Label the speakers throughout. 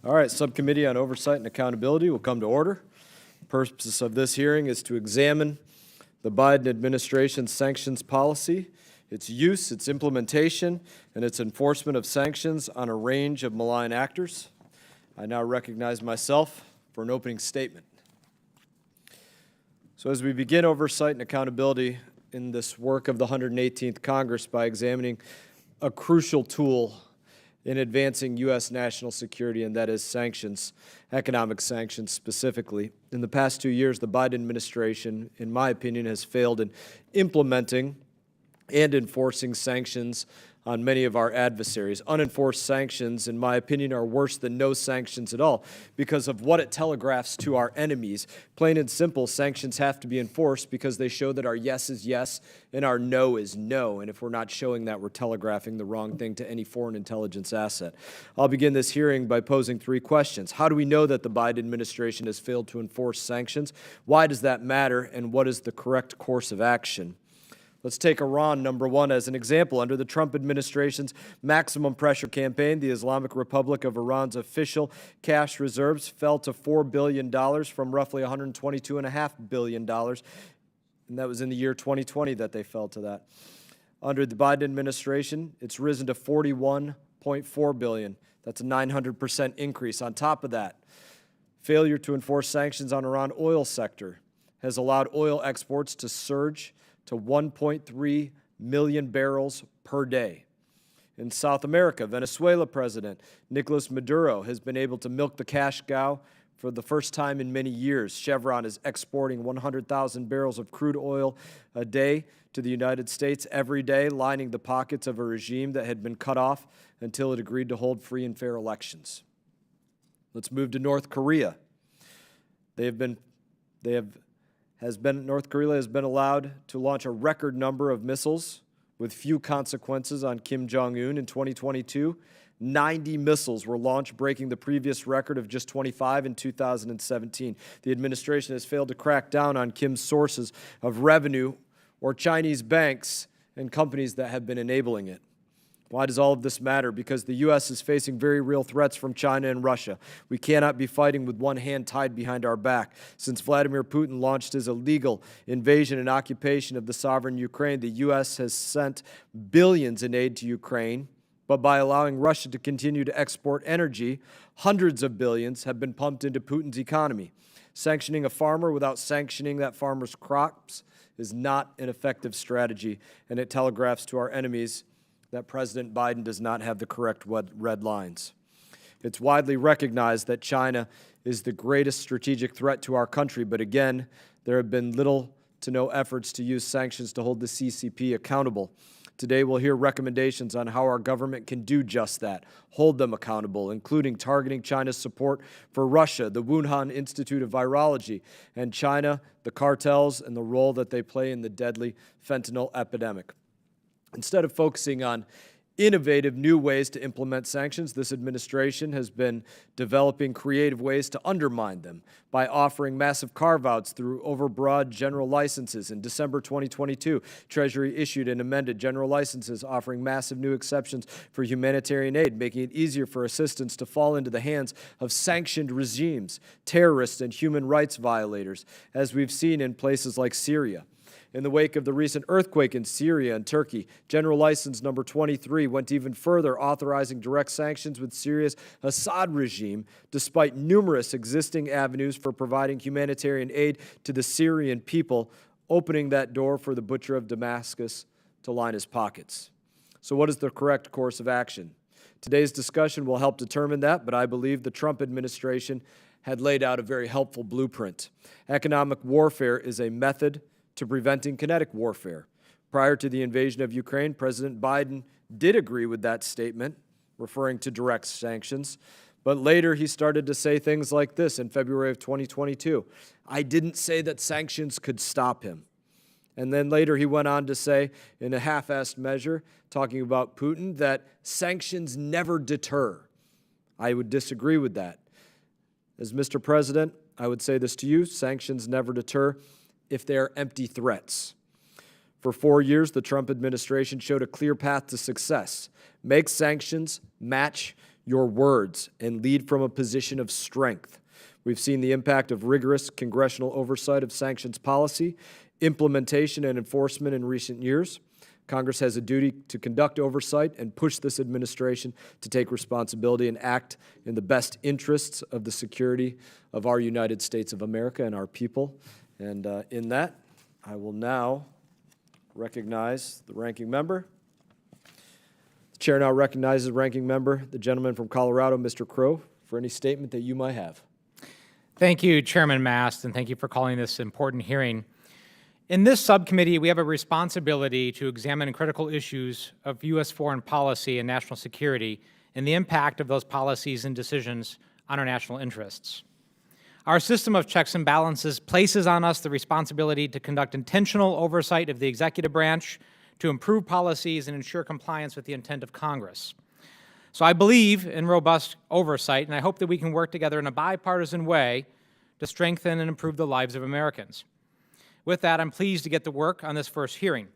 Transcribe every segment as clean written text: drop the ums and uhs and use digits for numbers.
Speaker 1: All right, Subcommittee on Oversight and Accountability will come to order. The purpose of this hearing is to examine the Biden administration's sanctions policy, its use, its implementation, and its enforcement of sanctions on a range of malign actors. I now recognize myself for an opening statement. So as we begin oversight and accountability in this work of the 118th Congress by examining a crucial tool in advancing U.S. national security, and that is sanctions, economic sanctions specifically. In the past 2 years, the Biden administration, in my opinion, has failed in implementing and enforcing sanctions on many of our adversaries. Unenforced sanctions, in my opinion, are worse than no sanctions at all because of what it telegraphs to our enemies. Plain and simple, sanctions have to be enforced because they show that our yes is yes and our no is no. And if we're not showing that, we're telegraphing the wrong thing to any foreign intelligence asset. I'll begin this hearing by posing 3 questions. How do we know that the Biden administration has failed to enforce sanctions? Why does that matter? And what is the correct course of action? Let's take Iran, number 1, as an example. Under the Trump administration's maximum pressure campaign, the Islamic Republic of Iran's official cash reserves fell to $4 billion from roughly $122.5 billion. And that was in the year 2020 that they fell to that. Under the Biden administration, it's risen to $41.4 billion. That's a 900% increase. On top of that, failure to enforce sanctions on Iran oil sector has allowed oil exports to surge to 1.3 million barrels per day. In South America, Venezuela President Nicolas Maduro has been able to milk the cash cow for the first time in many years. Chevron is exporting 100,000 barrels of crude oil a day to the United States every day, lining the pockets of a regime that had been cut off until it agreed to hold free and fair elections. Let's move to North Korea. North Korea has been allowed to launch a record number of missiles with few consequences on Kim Jong-un in 2022. 90 missiles were launched, breaking the previous record of just 25 in 2017. The administration has failed to crack down on Kim's sources of revenue or Chinese banks and companies that have been enabling it. Why does all of this matter? Because the U.S. is facing very real threats from China and Russia. We cannot be fighting with one hand tied behind our back. Since Vladimir Putin launched his illegal invasion and occupation of the sovereign Ukraine, the U.S. has sent billions in aid to Ukraine, but by allowing Russia to continue to export energy, hundreds of billions have been pumped into Putin's economy. Sanctioning a farmer without sanctioning that farmer's crops is not an effective strategy, and it telegraphs to our enemies that President Biden does not have the correct red lines. It's widely recognized that China is the greatest strategic threat to our country, but again, there have been little to no efforts to use sanctions to hold the CCP accountable. Today, we'll hear recommendations on how our government can do just that, hold them accountable, including targeting China's support for Russia, the Hudson Institute of Virology, and China, the cartels, and the role that they play in the deadly fentanyl epidemic. Instead of focusing on innovative new ways to implement sanctions, this administration has been developing creative ways to undermine them by offering massive carve-outs through overbroad general licenses. In December 2022, Treasury issued and amended general licenses offering massive new exceptions for humanitarian aid, making it easier for assistance to fall into the hands of sanctioned regimes, terrorists, and human rights violators, as we've seen in places like Syria. In the wake of the recent earthquake in Syria and Turkey, General License Number 23 went even further, authorizing direct sanctions with Syria's Assad regime, despite numerous existing avenues for providing humanitarian aid to the Syrian people, opening that door for the butcher of Damascus to line his pockets. So what is the correct course of action? Today's discussion will help determine that, but I believe the Trump administration had laid out a very helpful blueprint. Economic warfare is a method to preventing kinetic warfare. Prior to the invasion of Ukraine, President Biden did agree with that statement, referring to direct sanctions, but later he started to say things like this in February of 2022. I didn't say that sanctions could stop him. And then later he went on to say, in a half-assed measure, talking about Putin, that sanctions never deter. I would disagree with that. As Mr. President, I would say this to you, sanctions never deter if they are empty threats. For 4 years, the Trump administration showed a clear path to success. Make sanctions match your words and lead from a position of strength. We've seen the impact of rigorous congressional oversight of sanctions policy, implementation, and enforcement in recent years. Congress has a duty to conduct oversight and push this administration to take responsibility and act in the best interests of the security of our United States of America and our people. And in that, I will now recognize the ranking member. The chair now recognizes the ranking member, the gentleman from Colorado, Mr. Crow, for any statement that you might have.
Speaker 2: Thank you, Chairman Mast, and thank you for calling this important hearing. In this subcommittee, we have a responsibility to examine critical issues of U.S. foreign policy and national security and the impact of those policies and decisions on our national interests. Our system of checks and balances places on us the responsibility to conduct intentional oversight of the executive branch, to improve policies and ensure compliance with the intent of Congress. So I believe in robust oversight, and I hope that we can work together in a bipartisan way to strengthen and improve the lives of Americans. With that, I'm pleased to get to work on this first hearing.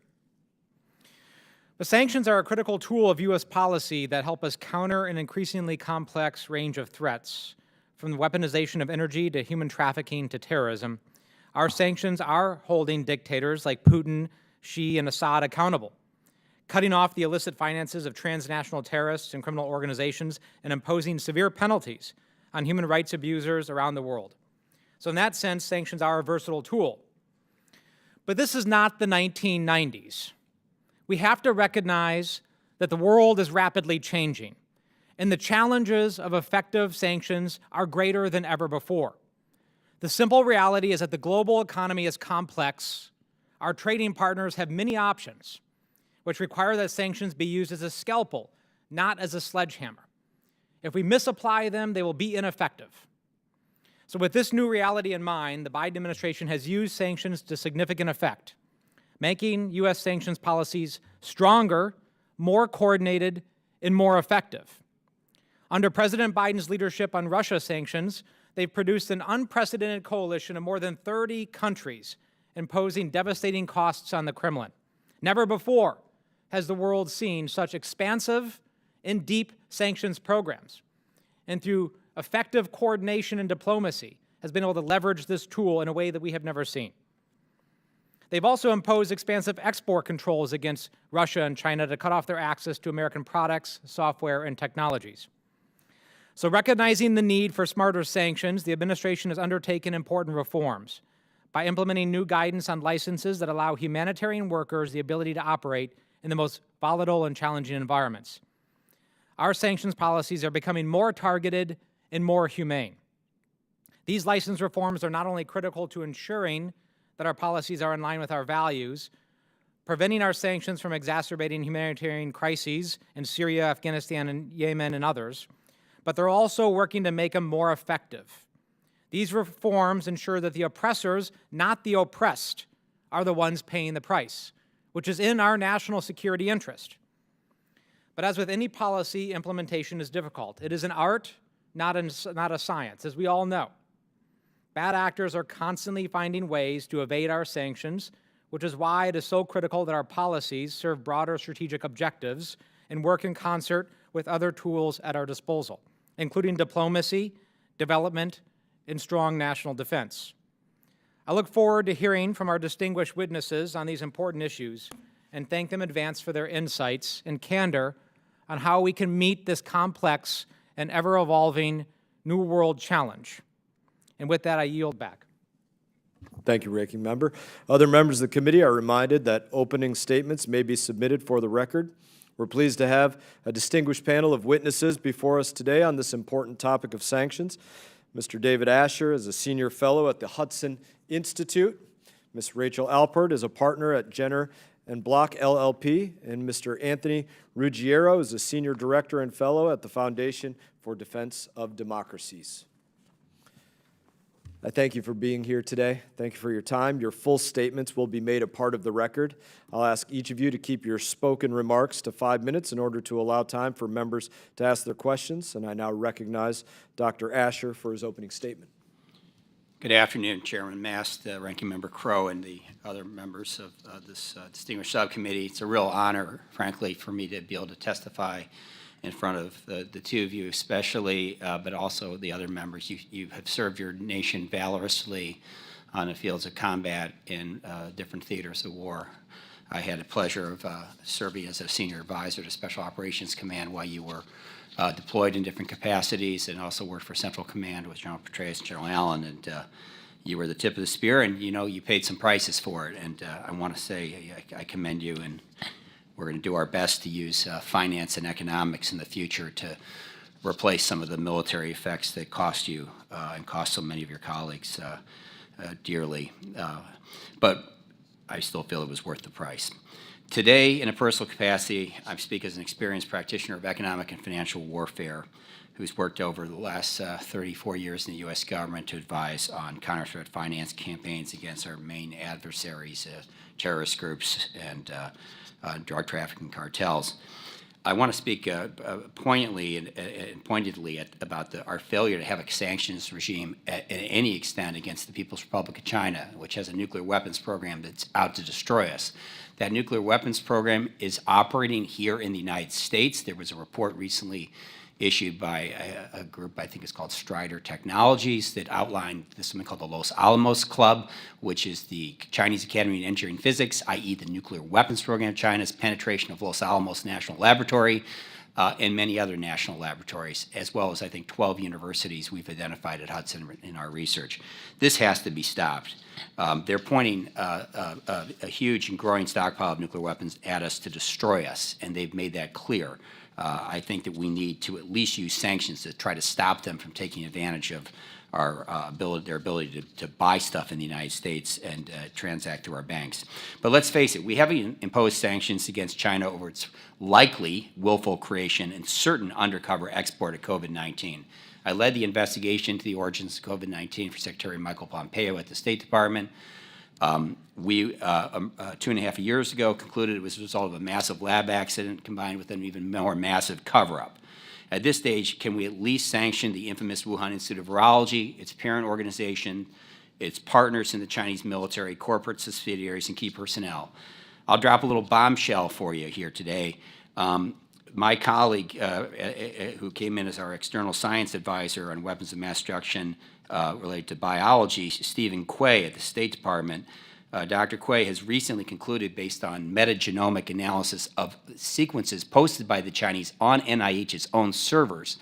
Speaker 2: The sanctions are a critical tool of U.S. policy that help us counter an increasingly complex range of threats, from the weaponization of energy to human trafficking to terrorism. Our sanctions are holding dictators like Putin, Xi, and Assad accountable, cutting off the illicit finances of transnational terrorists and criminal organizations, and imposing severe penalties on human rights abusers around the world. So in that sense, sanctions are a versatile tool. But this is not the 1990s. We have to recognize that the world is rapidly changing, and the challenges of effective sanctions are greater than ever before. The simple reality is that the global economy is complex. Our trading partners have many options, which require that sanctions be used as a scalpel, not as a sledgehammer. If we misapply them, they will be ineffective. So with this new reality in mind, the Biden administration has used sanctions to significant effect, making U.S. sanctions policies stronger, more coordinated, and more effective. Under President Biden's leadership on Russia sanctions, they've produced an unprecedented coalition of more than 30 countries imposing devastating costs on the Kremlin. Never before has the world seen such expansive and deep sanctions programs. And through effective coordination and diplomacy, has been able to leverage this tool in a way that we have never seen. They've also imposed expansive export controls against Russia and China to cut off their access to American products, software, and technologies. So recognizing the need for smarter sanctions, the administration has undertaken important reforms by implementing new guidance on licenses that allow humanitarian workers the ability to operate in the most volatile and challenging environments. Our sanctions policies are becoming more targeted and more humane. These license reforms are not only critical to ensuring that our policies are in line with our values, preventing our sanctions from exacerbating humanitarian crises in Syria, Afghanistan, and Yemen, and others, but they're also working to make them more effective. These reforms ensure that the oppressors, not the oppressed, are the ones paying the price, which is in our national security interest. But as with any policy, implementation is difficult. It is an art, not a science, as we all know. Bad actors are constantly finding ways to evade our sanctions, which is why it is so critical that our policies serve broader strategic objectives and work in concert with other tools at our disposal, including diplomacy, development, and strong national defense. I look forward to hearing from our distinguished witnesses on these important issues and thank them in advance for their insights and candor on how we can meet this complex and ever-evolving new world challenge. And with that, I yield back.
Speaker 1: Thank you, Ranking Member. Other members of the committee are reminded that opening statements may be submitted for the record. We're pleased to have a distinguished panel of witnesses before us today on this important topic of sanctions. Mr. David Asher is a senior fellow at the Hudson Institute. Ms. Rachel Alpert is a partner at Jenner and Block LLP, and Mr. Anthony Ruggiero is a senior director and fellow at the Foundation for Defense of Democracies. I thank you for being here today. Thank you for your time. Your full statements will be made a part of the record. I'll ask each of you to keep your spoken remarks to 5 minutes in order to allow time for members to ask their questions. And I now recognize Dr. Asher for his opening statement.
Speaker 3: Good afternoon, Chairman Mast, Ranking Member Crow, and the other members of this distinguished subcommittee. It's a real honor, frankly, for me to be able to testify in front of the two of you especially, but also the other members. You have served your nation valorously on the fields of combat in different theaters of war. I had the pleasure of serving as a senior advisor to Special Operations Command while you were deployed in different capacities, and also worked for Central Command with General Petraeus and General Allen, and you were the tip of the spear, and you paid some prices for it, and I want to say I commend you, and we're going to do our best to use finance and economics in the future to replace some of the military effects that cost you and cost so many of your colleagues dearly. But I still feel it was worth the price. Today, in a personal capacity, I speak as an experienced practitioner of economic and financial warfare who's worked over the last 34 years in the U.S. government to advise on counter-threat finance campaigns against our main adversaries, terrorist groups and drug trafficking cartels. I want to speak poignantly and pointedly about our failure to have a sanctions regime at any extent against the People's Republic of China, which has a nuclear weapons program that's out to destroy us. That nuclear weapons program is operating here in the United States. There was a report recently issued by a group, I think it's called Strider Technologies, that outlined something called the Los Alamos Club, which is the Chinese Academy of Engineering and Physics, i.e. the nuclear weapons program of China's penetration of Los Alamos National Laboratory, and many other national laboratories, as well as, I think, 12 universities we've identified at Hudson in our research. This has to be stopped. They're pointing a huge and growing stockpile of nuclear weapons at us to destroy us, and they've made that clear. I think that we need to at least use sanctions to try to stop them from taking advantage of their ability to buy stuff in the United States and transact through our banks. But let's face it, we haven't imposed sanctions against China over its likely willful creation and certain undercover export of COVID-19. I led the investigation into the origins of COVID-19 for Secretary Michael Pompeo at the State Department. We, 2.5 years ago, concluded it was a result of a massive lab accident combined with an even more massive cover-up. At this stage, can we at least sanction the infamous Wuhan Institute of Virology, its parent organization, its partners in the Chinese military, corporate subsidiaries, and key personnel? I'll drop a little bombshell for you here today. My colleague, who came in as our external science advisor on weapons of mass destruction related to biology, Stephen Quay at the State Department, Dr. Quay has recently concluded, based on metagenomic analysis of sequences posted by the Chinese on NIH's own servers,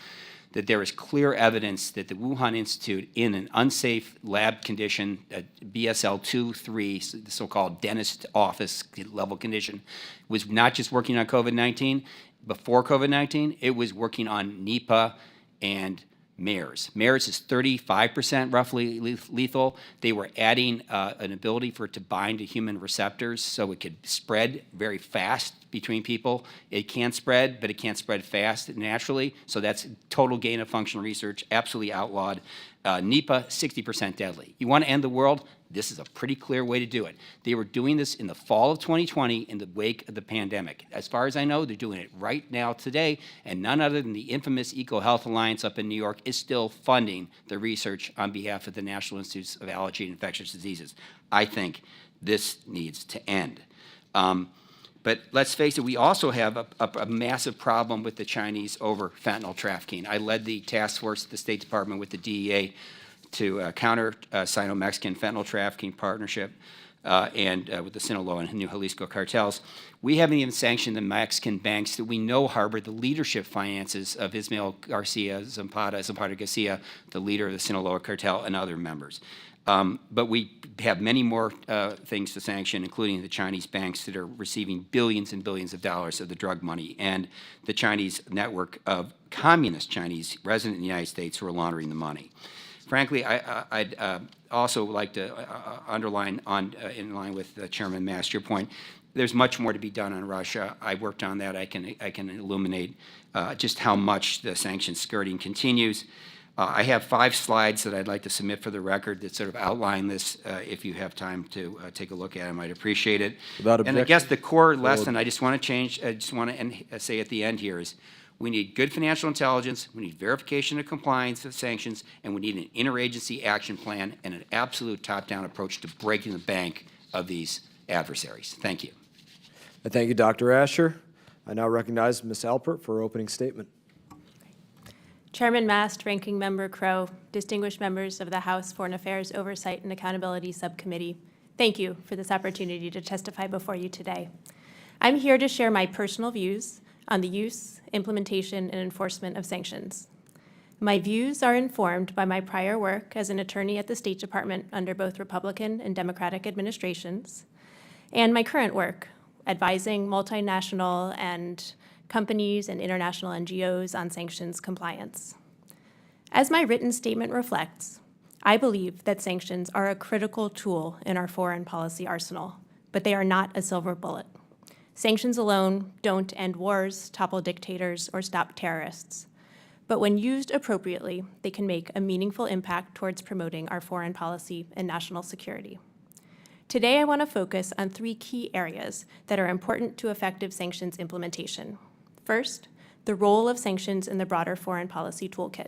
Speaker 3: that there is clear evidence that the Wuhan Institute, in an unsafe lab condition, BSL 2-3, the so-called dentist office level condition, was not just working on COVID-19. Before COVID-19, it was working on Nipah and MERS. MERS is 35% roughly lethal. They were adding an ability for it to bind to human receptors so it could spread very fast between people. It can spread, but it can't spread fast naturally. So that's total gain of function research, absolutely outlawed. Nipah, 60% deadly. You want to end the world? This is a pretty clear way to do it. They were doing this in the fall of 2020 in the wake of the pandemic. As far as I know, they're doing it right now today, and none other than the infamous EcoHealth Alliance up in New York is still funding the research on behalf of the National Institutes of Allergy and Infectious Diseases. I think this needs to end. But let's face it, we also have a massive problem with the Chinese over fentanyl trafficking. I led the task force at the State Department with the DEA to counter Sino-Mexican fentanyl trafficking partnership and with the Sinaloa and New Jalisco cartels. We haven't even sanctioned the Mexican banks that we know harbor the leadership finances of Ismael Garcia Zapata Garcia, the leader of the Sinaloa cartel, and other members. But we have many more things to sanction, including the Chinese banks that are receiving billions and billions of dollars of the drug money, and the Chinese network of communist Chinese resident in the United States who are laundering the money. Frankly, I'd also like to underline, in line with Chairman Mast, your point, there's much more to be done on Russia. I worked on that. I can illuminate just how much the sanctions skirting continues. I have 5 slides that I'd like to submit for the record that sort of outline this. If you have time to take a look at them, I'd appreciate it. And I guess the core lesson I just want to say at the end here is we need good financial intelligence, we need verification of compliance of sanctions, and we need an interagency action plan and an absolute top-down approach to breaking the bank of these adversaries. Thank you.
Speaker 1: Thank you, Dr. Asher. I now recognize Ms. Alpert for her opening statement.
Speaker 4: Chairman Mast, Ranking Member Crow, distinguished members of the House Foreign Affairs Oversight and Accountability Subcommittee, thank you for this opportunity to testify before you today. I'm here to share my personal views on the use, implementation, and enforcement of sanctions. My views are informed by my prior work as an attorney at the State Department under both Republican and Democratic administrations, and my current work advising multinational and companies and international NGOs on sanctions compliance. As my written statement reflects, I believe that sanctions are a critical tool in our foreign policy arsenal, but they are not a silver bullet. Sanctions alone don't end wars, topple dictators, or stop terrorists. But when used appropriately, they can make a meaningful impact towards promoting our foreign policy and national security. Today, I want to focus on 3 key areas that are important to effective sanctions implementation. First, the role of sanctions in the broader foreign policy toolkit.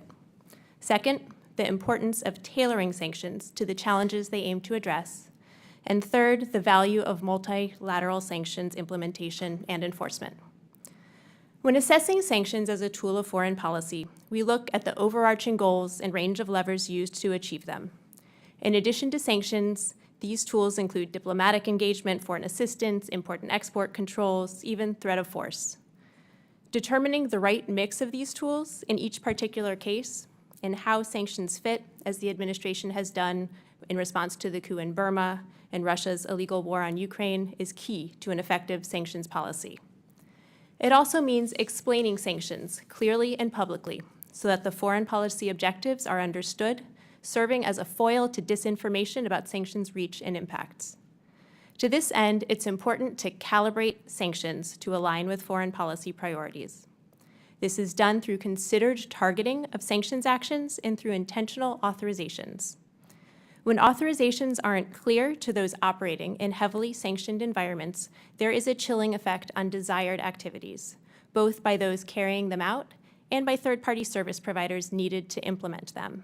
Speaker 4: Second, the importance of tailoring sanctions to the challenges they aim to address. And third, the value of multilateral sanctions implementation and enforcement. When assessing sanctions as a tool of foreign policy, we look at the overarching goals and range of levers used to achieve them. In addition to sanctions, these tools include diplomatic engagement, foreign assistance, import and export controls, even threat of force. Determining the right mix of these tools in each particular case and how sanctions fit, as the administration has done in response to the coup in Burma and Russia's illegal war on Ukraine, is key to an effective sanctions policy. It also means explaining sanctions clearly and publicly so that the foreign policy objectives are understood, serving as a foil to disinformation about sanctions' reach and impacts. To this end, it's important to calibrate sanctions to align with foreign policy priorities. This is done through considered targeting of sanctions actions and through intentional authorizations. When authorizations aren't clear to those operating in heavily sanctioned environments, there is a chilling effect on desired activities, both by those carrying them out and by third-party service providers needed to implement them.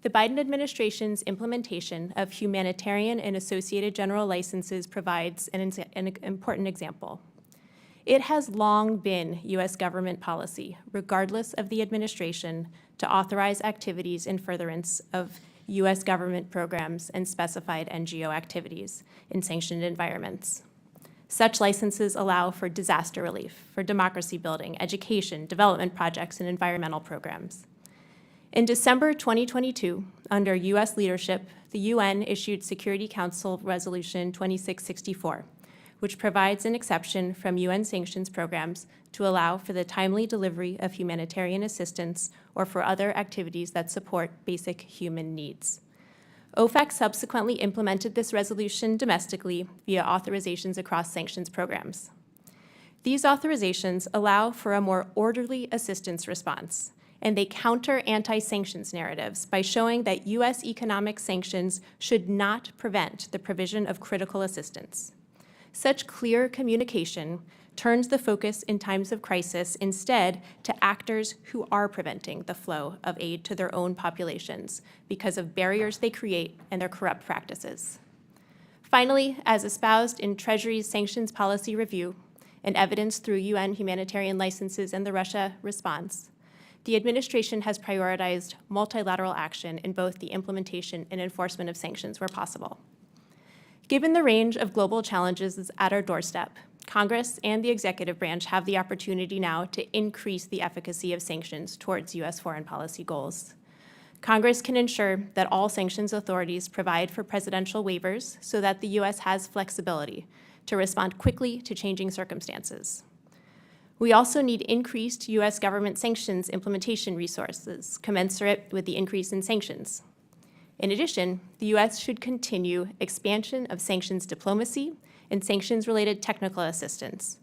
Speaker 4: The Biden administration's implementation of humanitarian and associated general licenses provides an important example. It has long been U.S. government policy, regardless of the administration, to authorize activities in furtherance of U.S. government programs and specified NGO activities in sanctioned environments. Such licenses allow for disaster relief, for democracy building, education, development projects, and environmental programs. In December 2022, under U.S. leadership, the UN issued Security Council Resolution 2664, which provides an exception from UN sanctions programs to allow for the timely delivery of humanitarian assistance or for other activities that support basic human needs. OFAC subsequently implemented this resolution domestically via authorizations across sanctions programs. These authorizations allow for a more orderly assistance response, and they counter anti-sanctions narratives by showing that U.S. economic sanctions should not prevent the provision of critical assistance. Such clear communication turns the focus in times of crisis instead to actors who are preventing the flow of aid to their own populations because of barriers they create and their corrupt practices. Finally, as espoused in Treasury's sanctions policy review and evidenced through UN humanitarian licenses and the Russia response, the administration has prioritized multilateral action in both the implementation and enforcement of sanctions where possible. Given the range of global challenges at our doorstep, Congress and the executive branch have the opportunity now to increase the efficacy of sanctions towards U.S. foreign policy goals. Congress can ensure that all sanctions authorities provide for presidential waivers so that the U.S. has flexibility to respond quickly to changing circumstances. We also need increased U.S. government sanctions implementation resources commensurate with the increase in sanctions. In addition, the U.S. should continue expansion of sanctions diplomacy and sanctions-related technical assistance.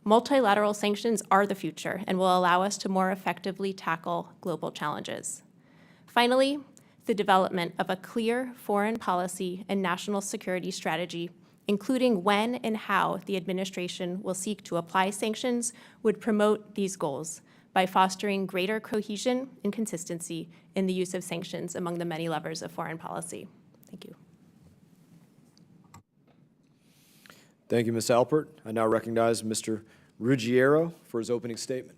Speaker 4: Multilateral sanctions are the future and will allow us to more effectively tackle global challenges. Finally, the development of a clear foreign policy and national security strategy, including when and how the administration will seek to apply sanctions, would promote these goals by fostering greater cohesion and consistency in the use of sanctions among the many levers of foreign policy. Thank you.
Speaker 1: Thank you, Ms. Alpert. I now recognize Mr. Ruggiero for his opening statement.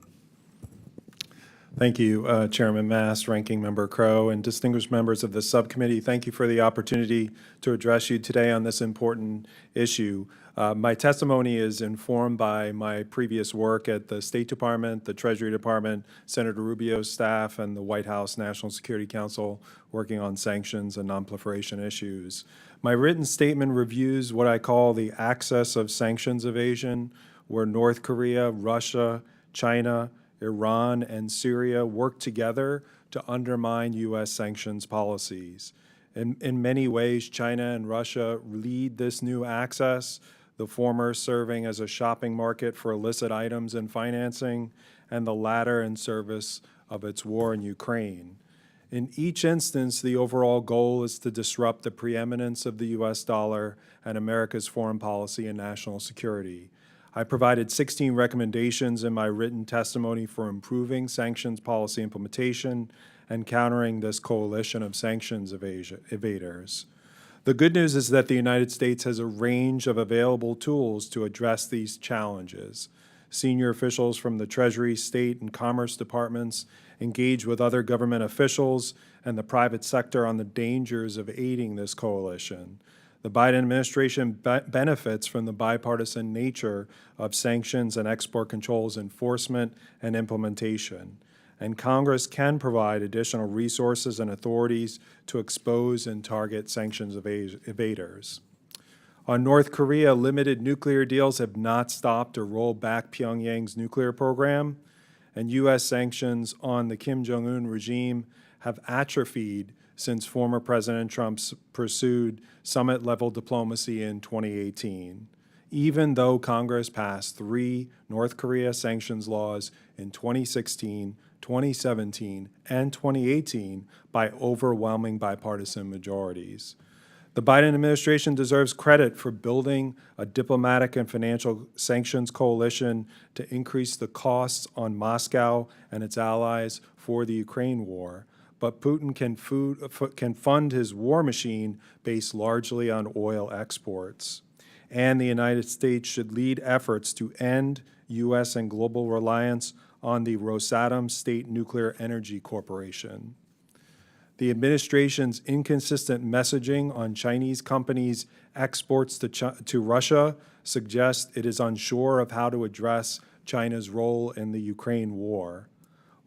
Speaker 5: Thank you, Chairman Mast, Ranking Member Crow, and distinguished members of the subcommittee. Thank you for the opportunity to address you today on this important issue. My testimony is informed by my previous work at the State Department, the Treasury Department, Senator Rubio's staff, and the White House National Security Council working on sanctions and nonproliferation issues. My written statement reviews what I call the axis of sanctions evasion, where North Korea, Russia, China, Iran, and Syria work together to undermine U.S. sanctions policies. In many ways, China and Russia lead this new axis, the former serving as a shopping market for illicit items and financing, and the latter in service of its war in Ukraine. In each instance, the overall goal is to disrupt the preeminence of the U.S. dollar and America's foreign policy and national security. I provided 16 recommendations in my written testimony for improving sanctions policy implementation and countering this coalition of sanctions evaders. The good news is that the United States has a range of available tools to address these challenges. Senior officials from the Treasury, State, and Commerce departments engage with other government officials and the private sector on the dangers of aiding this coalition. The Biden administration benefits from the bipartisan nature of sanctions and export controls enforcement and implementation, and Congress can provide additional resources and authorities to expose and target sanctions evaders. On North Korea, limited nuclear deals have not stopped or rolled back Pyongyang's nuclear program, and U.S. sanctions on the Kim Jong-un regime have atrophied since former President Trump pursued summit-level diplomacy in 2018, even though Congress passed 3 North Korea sanctions laws in 2016, 2017, and 2018 by overwhelming bipartisan majorities. The Biden administration deserves credit for building a diplomatic and financial sanctions coalition to increase the costs on Moscow and its allies for the Ukraine war. But Putin can fund his war machine based largely on oil exports. And the United States should lead efforts to end U.S. and global reliance on the Rosatom State Nuclear Energy Corporation. The administration's inconsistent messaging on Chinese companies' exports to Russia suggests it is unsure of how to address China's role in the Ukraine war.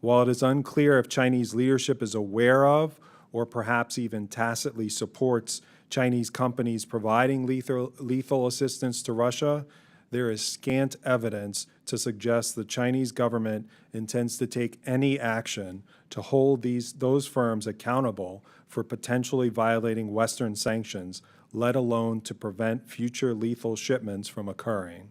Speaker 5: While it is unclear if Chinese leadership is aware of or perhaps even tacitly supports Chinese companies providing lethal assistance to Russia, there is scant evidence to suggest the Chinese government intends to take any action to hold those firms accountable for potentially violating Western sanctions, let alone to prevent future lethal shipments from occurring.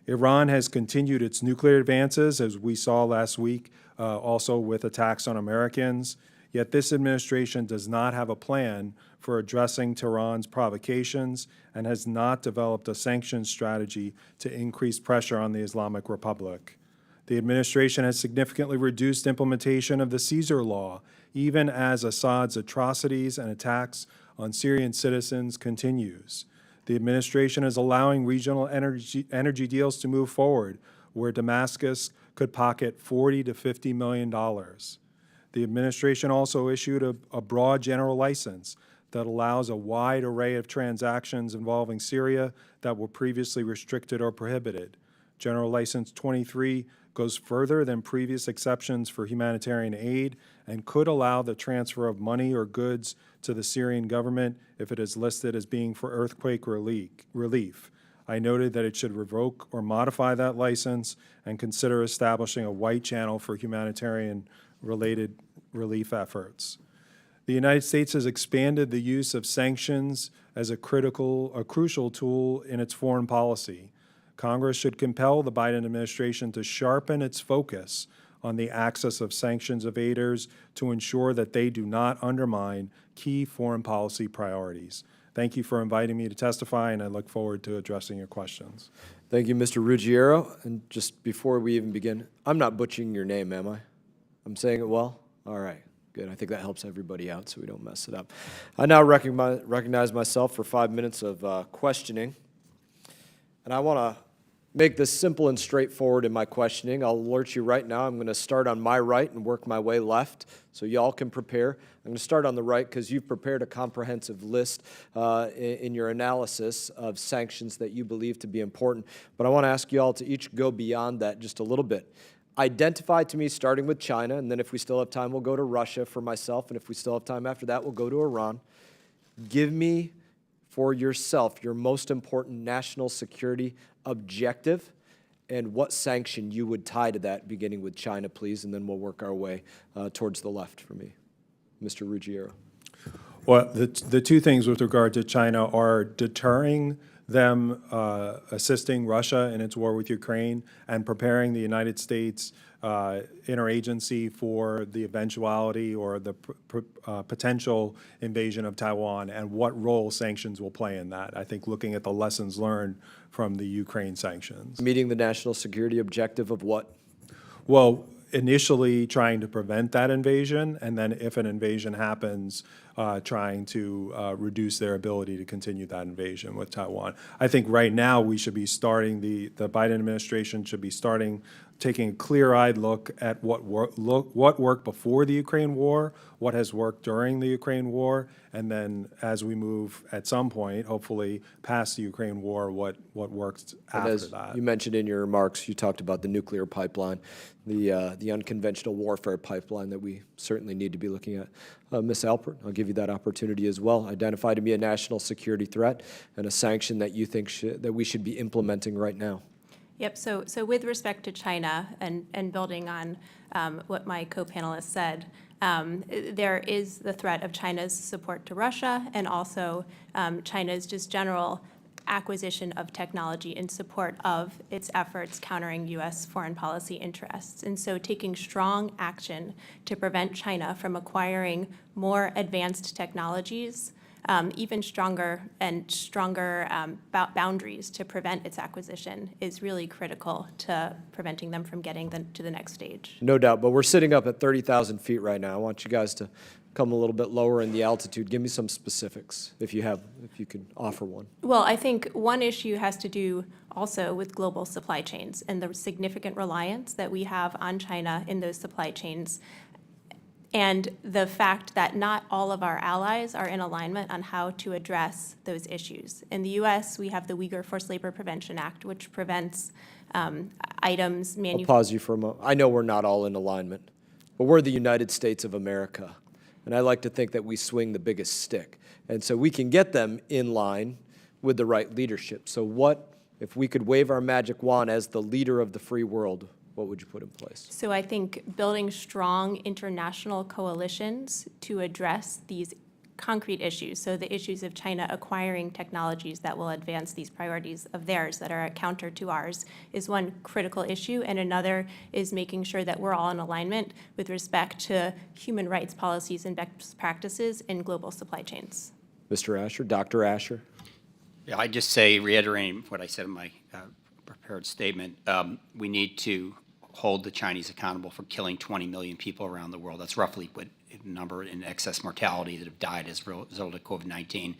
Speaker 5: Iran has continued its nuclear advances, as we saw last week, also with attacks on Americans. Yet this administration does not have a plan for addressing Tehran's provocations and has not developed a sanctions strategy to increase pressure on the Islamic Republic. The administration has significantly reduced implementation of the Caesar Law, even as Assad's atrocities and attacks on Syrian citizens continues. The administration is allowing regional energy deals to move forward, where Damascus could pocket $40 to $50 million. The administration also issued a broad general license that allows a wide array of transactions involving Syria that were previously restricted or prohibited. General License 23 goes further than previous exceptions for humanitarian aid and could allow the transfer of money or goods to the Syrian government if it is listed as being for earthquake relief. I noted that it should revoke or modify that license and consider establishing a white channel for humanitarian-related relief efforts. The United States has expanded the use of sanctions as a crucial tool in its foreign policy. Congress should compel the Biden administration to sharpen its focus on the axis of sanctions evaders to ensure that they do not undermine key foreign policy priorities. Thank you for inviting me to testify, and I look forward to addressing your questions.
Speaker 1: Thank you, Mr. Ruggiero. And just before we even begin, I'm not butchering your name, am I? I'm saying it well? All right, good. I think that helps everybody out so we don't mess it up. I now recognize myself for 5 minutes of questioning. And I want to make this simple and straightforward in my questioning. I'll alert you right now. I'm going to start on my right and work my way left so y'all can prepare. I'm going to start on the right because you've prepared a comprehensive list in your analysis of sanctions that you believe to be important. But I want to ask you all to each go beyond that just a little bit. Identify to me, starting with China, and then if we still have time, we'll go to Russia for myself, and if we still have time after that, we'll go to Iran. Give me, for yourself, your most important national security objective and what sanction you would tie to that, beginning with China, please, and then we'll work our way towards the left for me. Mr. Ruggiero.
Speaker 5: Well, the two things with regard to China are deterring them assisting Russia in its war with Ukraine and preparing the United States interagency for the eventuality or the potential invasion of Taiwan and what role sanctions will play in that. I think looking at the lessons learned from the Ukraine sanctions.
Speaker 1: Meeting the national security objective of what?
Speaker 5: Well, initially trying to prevent that invasion, and then if an invasion happens, trying to reduce their ability to continue that invasion with Taiwan. I think right now we should be starting, the Biden administration should be taking a clear-eyed look at what worked before the Ukraine war, what has worked during the Ukraine war, and then as we move at some point, hopefully past the Ukraine war, what works after that.
Speaker 1: You mentioned in your remarks, you talked about the nuclear pipeline, the unconventional warfare pipeline that we certainly need to be looking at. Ms. Alpert, I'll give you that opportunity as well. Identify to me a national security threat and a sanction that you think that we should be implementing right now.
Speaker 4: Yep, so with respect to China and building on what my co-panelist said, there is the threat of China's support to Russia and also China's just general acquisition of technology in support of its efforts countering U.S. foreign policy interests. And so taking strong action to prevent China from acquiring more advanced technologies, even stronger boundaries to prevent its acquisition is really critical to preventing them from getting to the next stage.
Speaker 1: No doubt, but we're sitting up at 30,000 feet right now. I want you guys to come a little bit lower in the altitude. Give me some specifics, if you can offer one.
Speaker 4: Well, I think one issue has to do also with global supply chains and the significant reliance that we have on China in those supply chains, and the fact that not all of our allies are in alignment on how to address those issues. In the U.S., we have the Uyghur Forced Labor Prevention Act, which prevents items
Speaker 1: I'll pause you for a moment. I know we're not all in alignment, but we're the United States of America. And I like to think that we swing the biggest stick. And so we can get them in line with the right leadership. So what, if we could wave our magic wand as the leader of the free world, what would you put in place?
Speaker 4: So I think building strong international coalitions to address these concrete issues, so the issues of China acquiring technologies that will advance these priorities of theirs that are a counter to ours, is one critical issue, and another is making sure that we're all in alignment with respect to human rights policies and best practices in global supply chains.
Speaker 1: Mr. Asher, Dr. Asher.
Speaker 3: Yeah, I just say, reiterating what I said in my prepared statement, we need to hold the Chinese accountable for killing 20 million people around the world. That's roughly what number in excess mortality that have died as a result of COVID-19.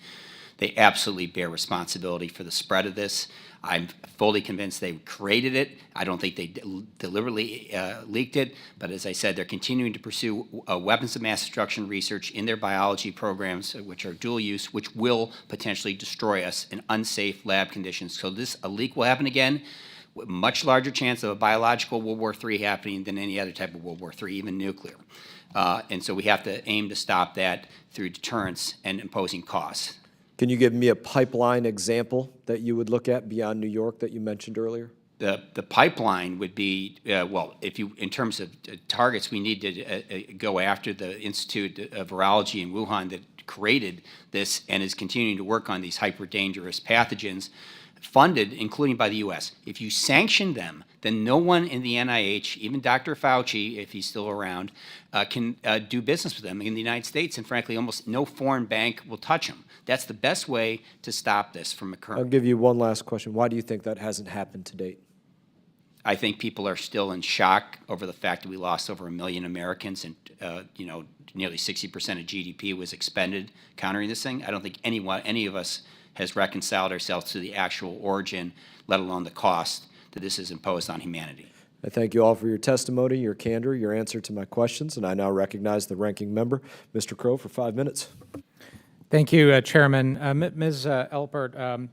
Speaker 3: They absolutely bear responsibility for the spread of this. I'm fully convinced they created it. I don't think they deliberately leaked it, but as I said, they're continuing to pursue weapons of mass destruction research in their biology programs, which are dual use, which will potentially destroy us in unsafe lab conditions. So a leak will happen again. Much larger chance of a biological World War III happening than any other type of World War III, even nuclear. And so we have to aim to stop that through deterrence and imposing costs.
Speaker 1: Can you give me a pipeline example that you would look at beyond New York that you mentioned earlier?
Speaker 3: The pipeline would be, well, in terms of targets, we need to go after the Institute of Virology in Wuhan that created this and is continuing to work on these hyper-dangerous pathogens, funded, including by the U.S. If you sanction them, then no one in the NIH, even Dr. Fauci, if he's still around, can do business with them in the United States, and frankly, almost no foreign bank will touch them. That's the best way to stop this from occurring.
Speaker 1: I'll give you one last question. Why do you think that hasn't happened to date?
Speaker 3: I think people are still in shock over the fact that we lost over 1 million Americans and, nearly 60% of GDP was expended countering this thing. I don't think any of us has reconciled ourselves to the actual origin, let alone the cost that this is imposed on humanity.
Speaker 1: I thank you all for your testimony, your candor, your answer to my questions, and I now recognize the ranking member, Mr. Crow, for 5 minutes.
Speaker 2: Thank you, Chairman. Ms. Alpert,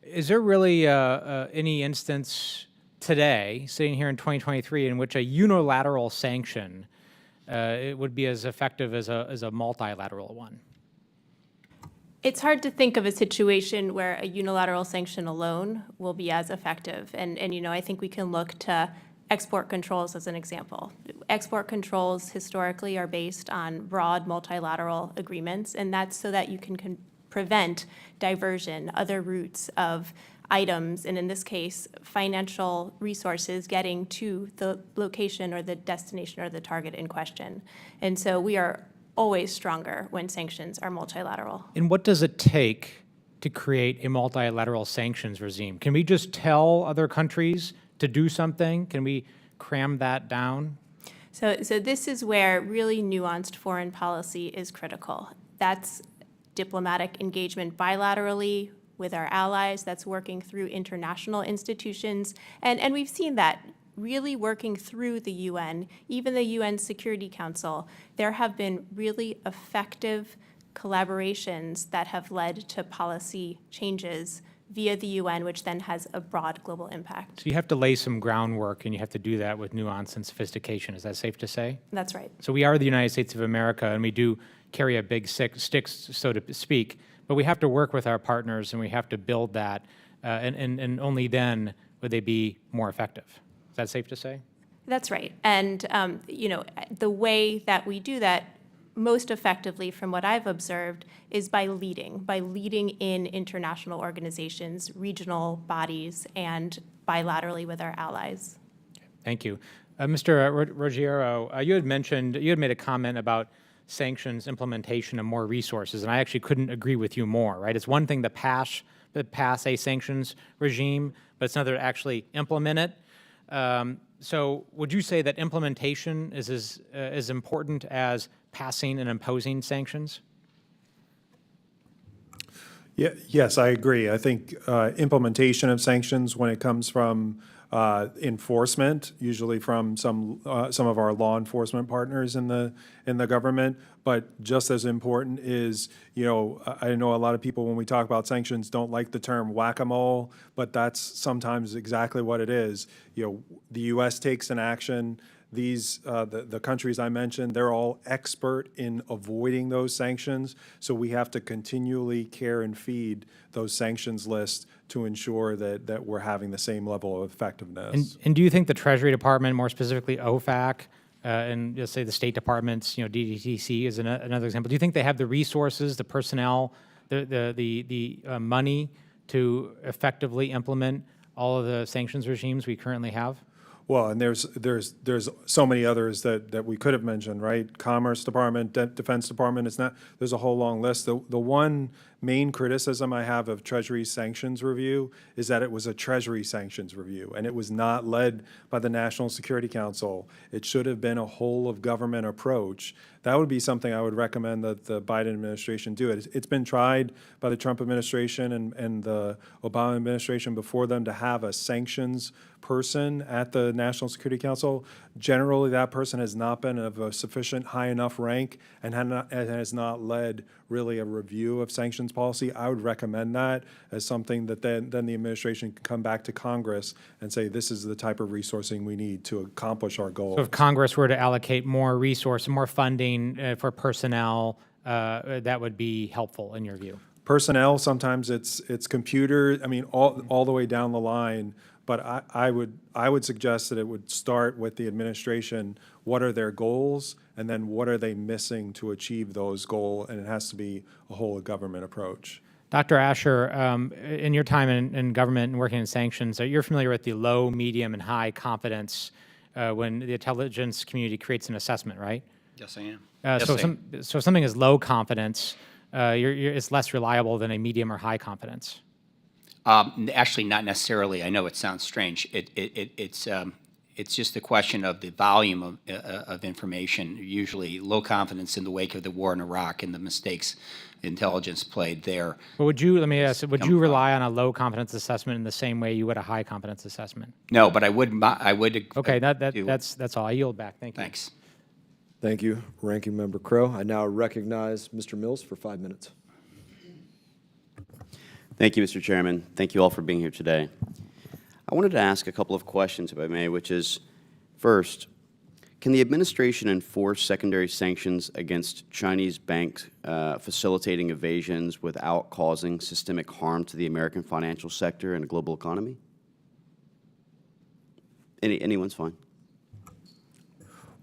Speaker 2: is there really any instance today, sitting here in 2023, in which a unilateral sanction it would be as effective as a multilateral one?
Speaker 4: It's hard to think of a situation where a unilateral sanction alone will be as effective. And I think we can look to export controls as an example. Export controls historically are based on broad multilateral agreements, and that's so that you can prevent diversion, other routes of items, and in this case, financial resources getting to the location or the destination or the target in question. And so we are always stronger when sanctions are multilateral.
Speaker 2: And what does it take to create a multilateral sanctions regime? Can we just tell other countries to do something? Can we cram that down?
Speaker 4: So this is where really nuanced foreign policy is critical. That's diplomatic engagement bilaterally with our allies, that's working through international institutions, and we've seen that really working through the UN, even the UN Security Council. There have been really effective collaborations that have led to policy changes via the UN, which then has a broad global impact.
Speaker 2: So you have to lay some groundwork, and you have to do that with nuance and sophistication. Is that safe to say?
Speaker 4: That's right.
Speaker 2: So we are the United States of America, and we do carry a big stick, so to speak, but we have to work with our partners, and we have to build that, and only then would they be more effective. Is that safe to say?
Speaker 4: That's right. And, the way that we do that most effectively, from what I've observed, is by leading in international organizations, regional bodies, and bilaterally with our allies.
Speaker 2: Thank you. Mr. Ruggiero, you had made a comment about sanctions implementation and more resources, and I actually couldn't agree with you more, right? It's one thing to pass a sanctions regime, but it's another to actually implement it. So would you say that implementation is as important as passing and imposing sanctions?
Speaker 5: Yeah, yes, I agree. I think implementation of sanctions, when it comes from enforcement, usually from some of our law enforcement partners in the government, but just as important is, I know a lot of people, when we talk about sanctions, don't like the term whack-a-mole, but that's sometimes exactly what it is. The U.S. takes an action. These, the countries I mentioned, they're all expert in avoiding those sanctions, so we have to continually care and feed those sanctions lists to ensure that we're having the same level of effectiveness.
Speaker 2: And do you think the Treasury Department, more specifically OFAC, and let's say the State Department's, DDTC is another example, do you think they have the resources, the personnel, the money to effectively implement all of the sanctions regimes we currently have?
Speaker 5: Well, and there's so many others that we could have mentioned, right? Commerce Department, Defense Department, there's a whole long list. The one main criticism I have of Treasury's sanctions review is that it was a Treasury sanctions review, and it was not led by the National Security Council. It should have been a whole of government approach. That would be something I would recommend that the Biden administration do. It's been tried by the Trump administration and the Obama administration before them to have a sanctions person at the National Security Council. Generally, that person has not been of a sufficient high enough rank and has not led really a review of sanctions policy. I would recommend that as something that then the administration can come back to Congress and say, this is the type of resourcing we need to accomplish our goals.
Speaker 2: So if Congress were to allocate more resource, more funding for personnel, that would be helpful in your view?
Speaker 5: Personnel, sometimes it's computer, all the way down the line. But I would suggest that it would start with the administration. What are their goals, and then what are they missing to achieve those goals? And it has to be a whole of government approach.
Speaker 2: Dr. Asher, in your time in government and working in sanctions, you're familiar with the low, medium, and high confidence when the intelligence community creates an assessment, right?
Speaker 3: Yes, I am.
Speaker 2: So something is low confidence, it's less reliable than a medium or high confidence.
Speaker 3: Actually, not necessarily. I know it sounds strange. It's It's just a question of the volume of information, usually low confidence in the wake of the war in Iraq and the mistakes intelligence played there.
Speaker 2: But would you, let me ask, would you rely on a low confidence assessment in the same way you would a high confidence assessment?
Speaker 3: No, but I would.
Speaker 2: Okay, that's all. I yield back. Thank you.
Speaker 3: Thanks.
Speaker 1: Thank you, Ranking Member Crow. I now recognize Mr. Mills for 5 minutes.
Speaker 6: Thank you, Mr. Chairman. Thank you all for being here today. I wanted to ask a couple of questions, if I may, which is, first, can the administration enforce secondary sanctions against Chinese banks facilitating evasions without causing systemic harm to the American financial sector and the global economy? Anyone's fine.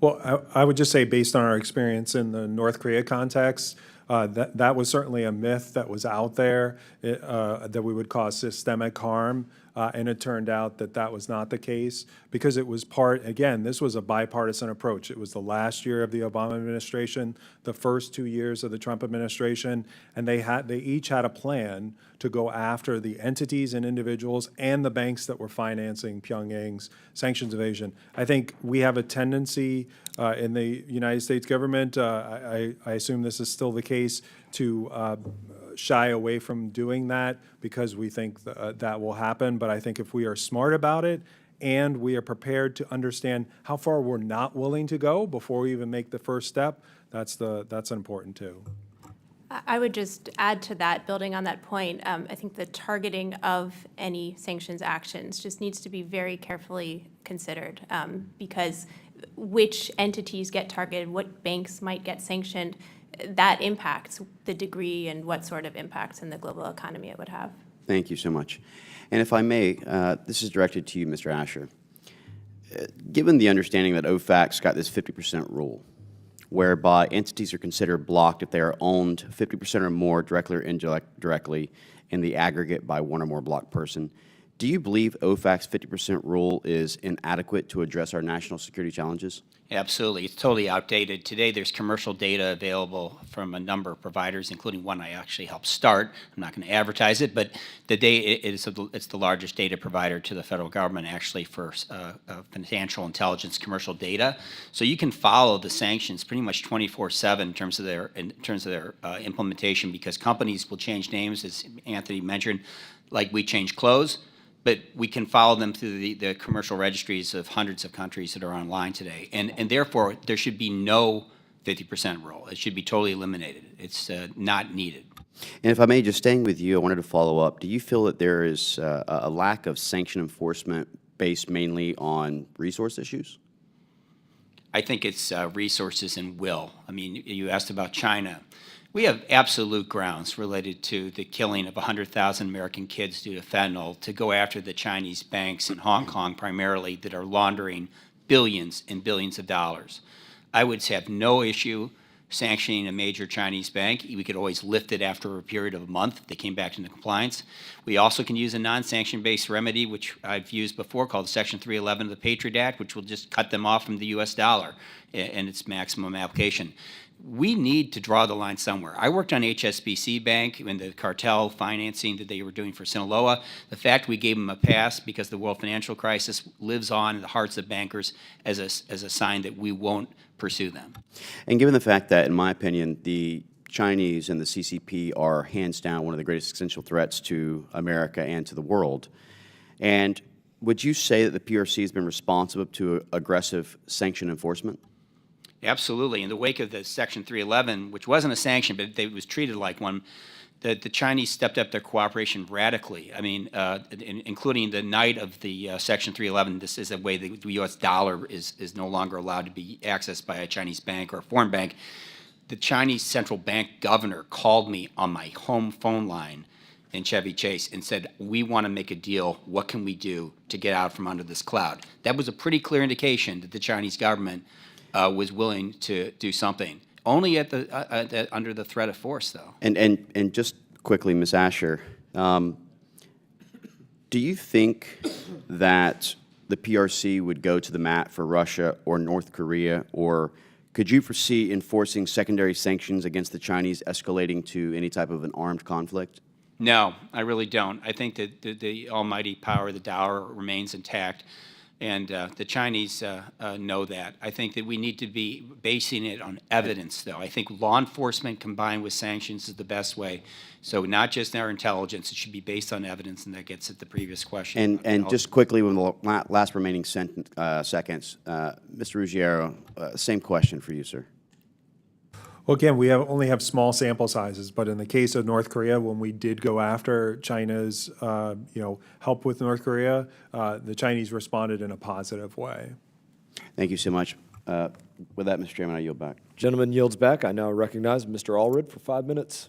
Speaker 5: Well, I would just say, based on our experience in the North Korea context, that was certainly a myth that was out there, that we would cause systemic harm, and it turned out that that was not the case, because it was again, this was a bipartisan approach. It was the last year of the Obama administration, the first 2 years of the Trump administration, and they each had a plan to go after the entities and individuals and the banks that were financing Pyongyang's sanctions evasion. I think we have a tendency in the United States government, I assume this is still the case, to shy away from doing that because we think that will happen. But I think if we are smart about it and we are prepared to understand how far we're not willing to go before we even make the first step, that's important too.
Speaker 4: I would just add to that, building on that point, I think the targeting of any sanctions actions just needs to be very carefully considered, because which entities get targeted, what banks might get sanctioned, that impacts the degree and what sort of impacts in the global economy it would have.
Speaker 6: Thank you so much. And if I may, this is directed to you, Mr. Asher. Given the understanding that OFAC's got this 50% rule, whereby entities are considered blocked if they are owned 50% or more directly or indirectly in the aggregate by one or more blocked person, do you believe OFAC's 50% rule is inadequate to address our national security challenges?
Speaker 3: Absolutely. It's totally outdated. Today, there's commercial data available from a number of providers, including one I actually helped start. I'm not going to advertise it, but it's the largest data provider to the federal government, actually, for financial intelligence commercial data. So you can follow the sanctions pretty much 24/7 in terms of their implementation, because companies will change names, as Anthony mentioned, like we change clothes. But we can follow them through the commercial registries of hundreds of countries that are online today. And therefore, there should be no 50% rule. It should be totally eliminated. It's not needed.
Speaker 6: And if I may, just staying with you, I wanted to follow up. Do you feel that there is a lack of sanction enforcement based mainly on resource issues?
Speaker 3: I think it's resources and will. I mean, you asked about China. We have absolute grounds related to the killing of 100,000 American kids due to fentanyl to go after the Chinese banks in Hong Kong primarily that are laundering billions and billions of dollars. I would have no issue sanctioning a major Chinese bank. We could always lift it after a period of a month if they came back into compliance. We also can use a non-sanction-based remedy, which I've used before, called Section 311 of the Patriot Act, which will just cut them off from the U.S. dollar and its maximum application. We need to draw the line somewhere. I worked on HSBC Bank and the cartel financing that they were doing for Sinaloa. The fact we gave them a pass because the world financial crisis lives on in the hearts of bankers as a sign that we won't pursue them.
Speaker 6: And given the fact that, in my opinion, the Chinese and the CCP are hands down one of the greatest existential threats to America and to the world, and would you say that the PRC has been responsive to aggressive sanction enforcement?
Speaker 3: Absolutely. In the wake of the Section 311, which wasn't a sanction, but it was treated like one, the Chinese stepped up their cooperation radically. I mean, including the night of the Section 311, this is a way the U.S. dollar is no longer allowed to be accessed by a Chinese bank or a foreign bank. The Chinese central bank governor called me on my home phone line in Chevy Chase and said, we want to make a deal. What can we do to get out from under this cloud? That was a pretty clear indication that the Chinese government was willing to do something. Only under the threat of force, though.
Speaker 6: And just quickly, Ms. Asher, do you think that the PRC would go to the mat for Russia or North Korea, or could you foresee enforcing secondary sanctions against the Chinese escalating to any type of an armed conflict?
Speaker 3: No, I really don't. I think that the almighty power of the dollar remains intact. And the Chinese know that. I think that we need to be basing it on evidence, though. I think law enforcement combined with sanctions is the best way. So not just our intelligence, it should be based on evidence, and that gets at the previous question.
Speaker 6: And just quickly, with the last remaining seconds, Mr. Ruggiero, same question for you, sir.
Speaker 5: Well, again, we only have small sample sizes, but in the case of North Korea, when we did go after China's, help with North Korea, the Chinese responded in a positive way.
Speaker 6: Thank you so much. With that, Mr. Chairman, I yield back.
Speaker 1: Gentleman yields back. I now recognize Mr. Allred for 5 minutes.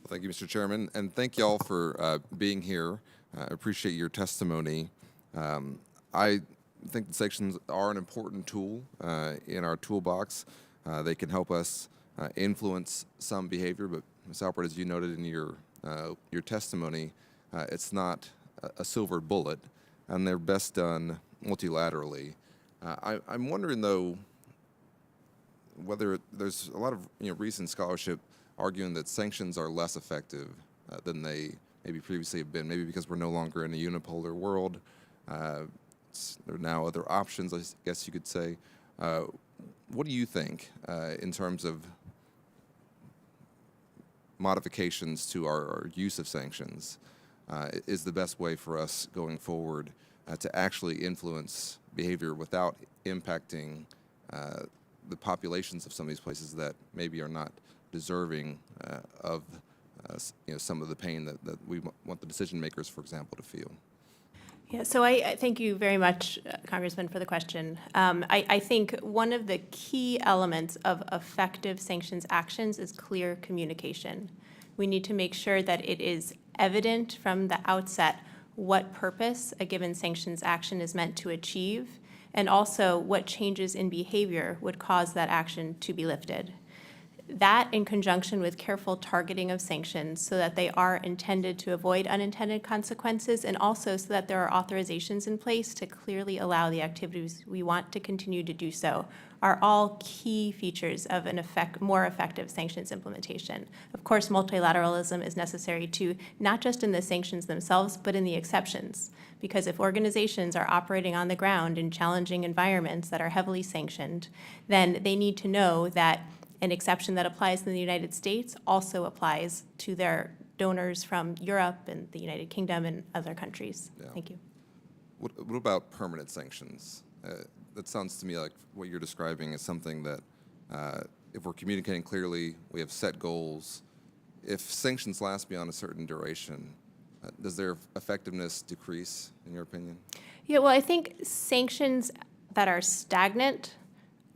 Speaker 7: Well, thank you, Mr. Chairman, and thank you all for being here. I appreciate your testimony. I think the sanctions are an important tool in our toolbox. They can help us influence some behavior, but Ms. Alpert, as you noted in your testimony, it's not a silver bullet, and they're best done multilaterally. I'm wondering, though, whether there's a lot of recent scholarship arguing that sanctions are less effective than they maybe previously have been, maybe because we're no longer in a unipolar world. There are now other options, I guess you could say. What do you think in terms of modifications to our use of sanctions is the best way for us going forward to actually influence behavior without impacting the populations of some of these places that maybe are not deserving of some of the pain that we want the decision makers, for example, to feel?
Speaker 4: Yeah, so I thank you very much, Congressman, for the question. I think one of the key elements of effective sanctions actions is clear communication. We need to make sure that it is evident from the outset what purpose a given sanctions action is meant to achieve, and also what changes in behavior would cause that action to be lifted. That, in conjunction with careful targeting of sanctions so that they are intended to avoid unintended consequences, and also so that there are authorizations in place to clearly allow the activities we want to continue to do so, are all key features of an more effective sanctions implementation. Of course, multilateralism is necessary too, not just in the sanctions themselves, but in the exceptions. Because if organizations are operating on the ground in challenging environments that are heavily sanctioned, then they need to know that an exception that applies in the United States also applies to their donors from Europe and the United Kingdom and other countries. Yeah. Thank you.
Speaker 7: What about permanent sanctions? That sounds to me like what you're describing is something that if we're communicating clearly, we have set goals. If sanctions last beyond a certain duration, does their effectiveness decrease, in your opinion?
Speaker 4: Yeah, well, I think sanctions that are stagnant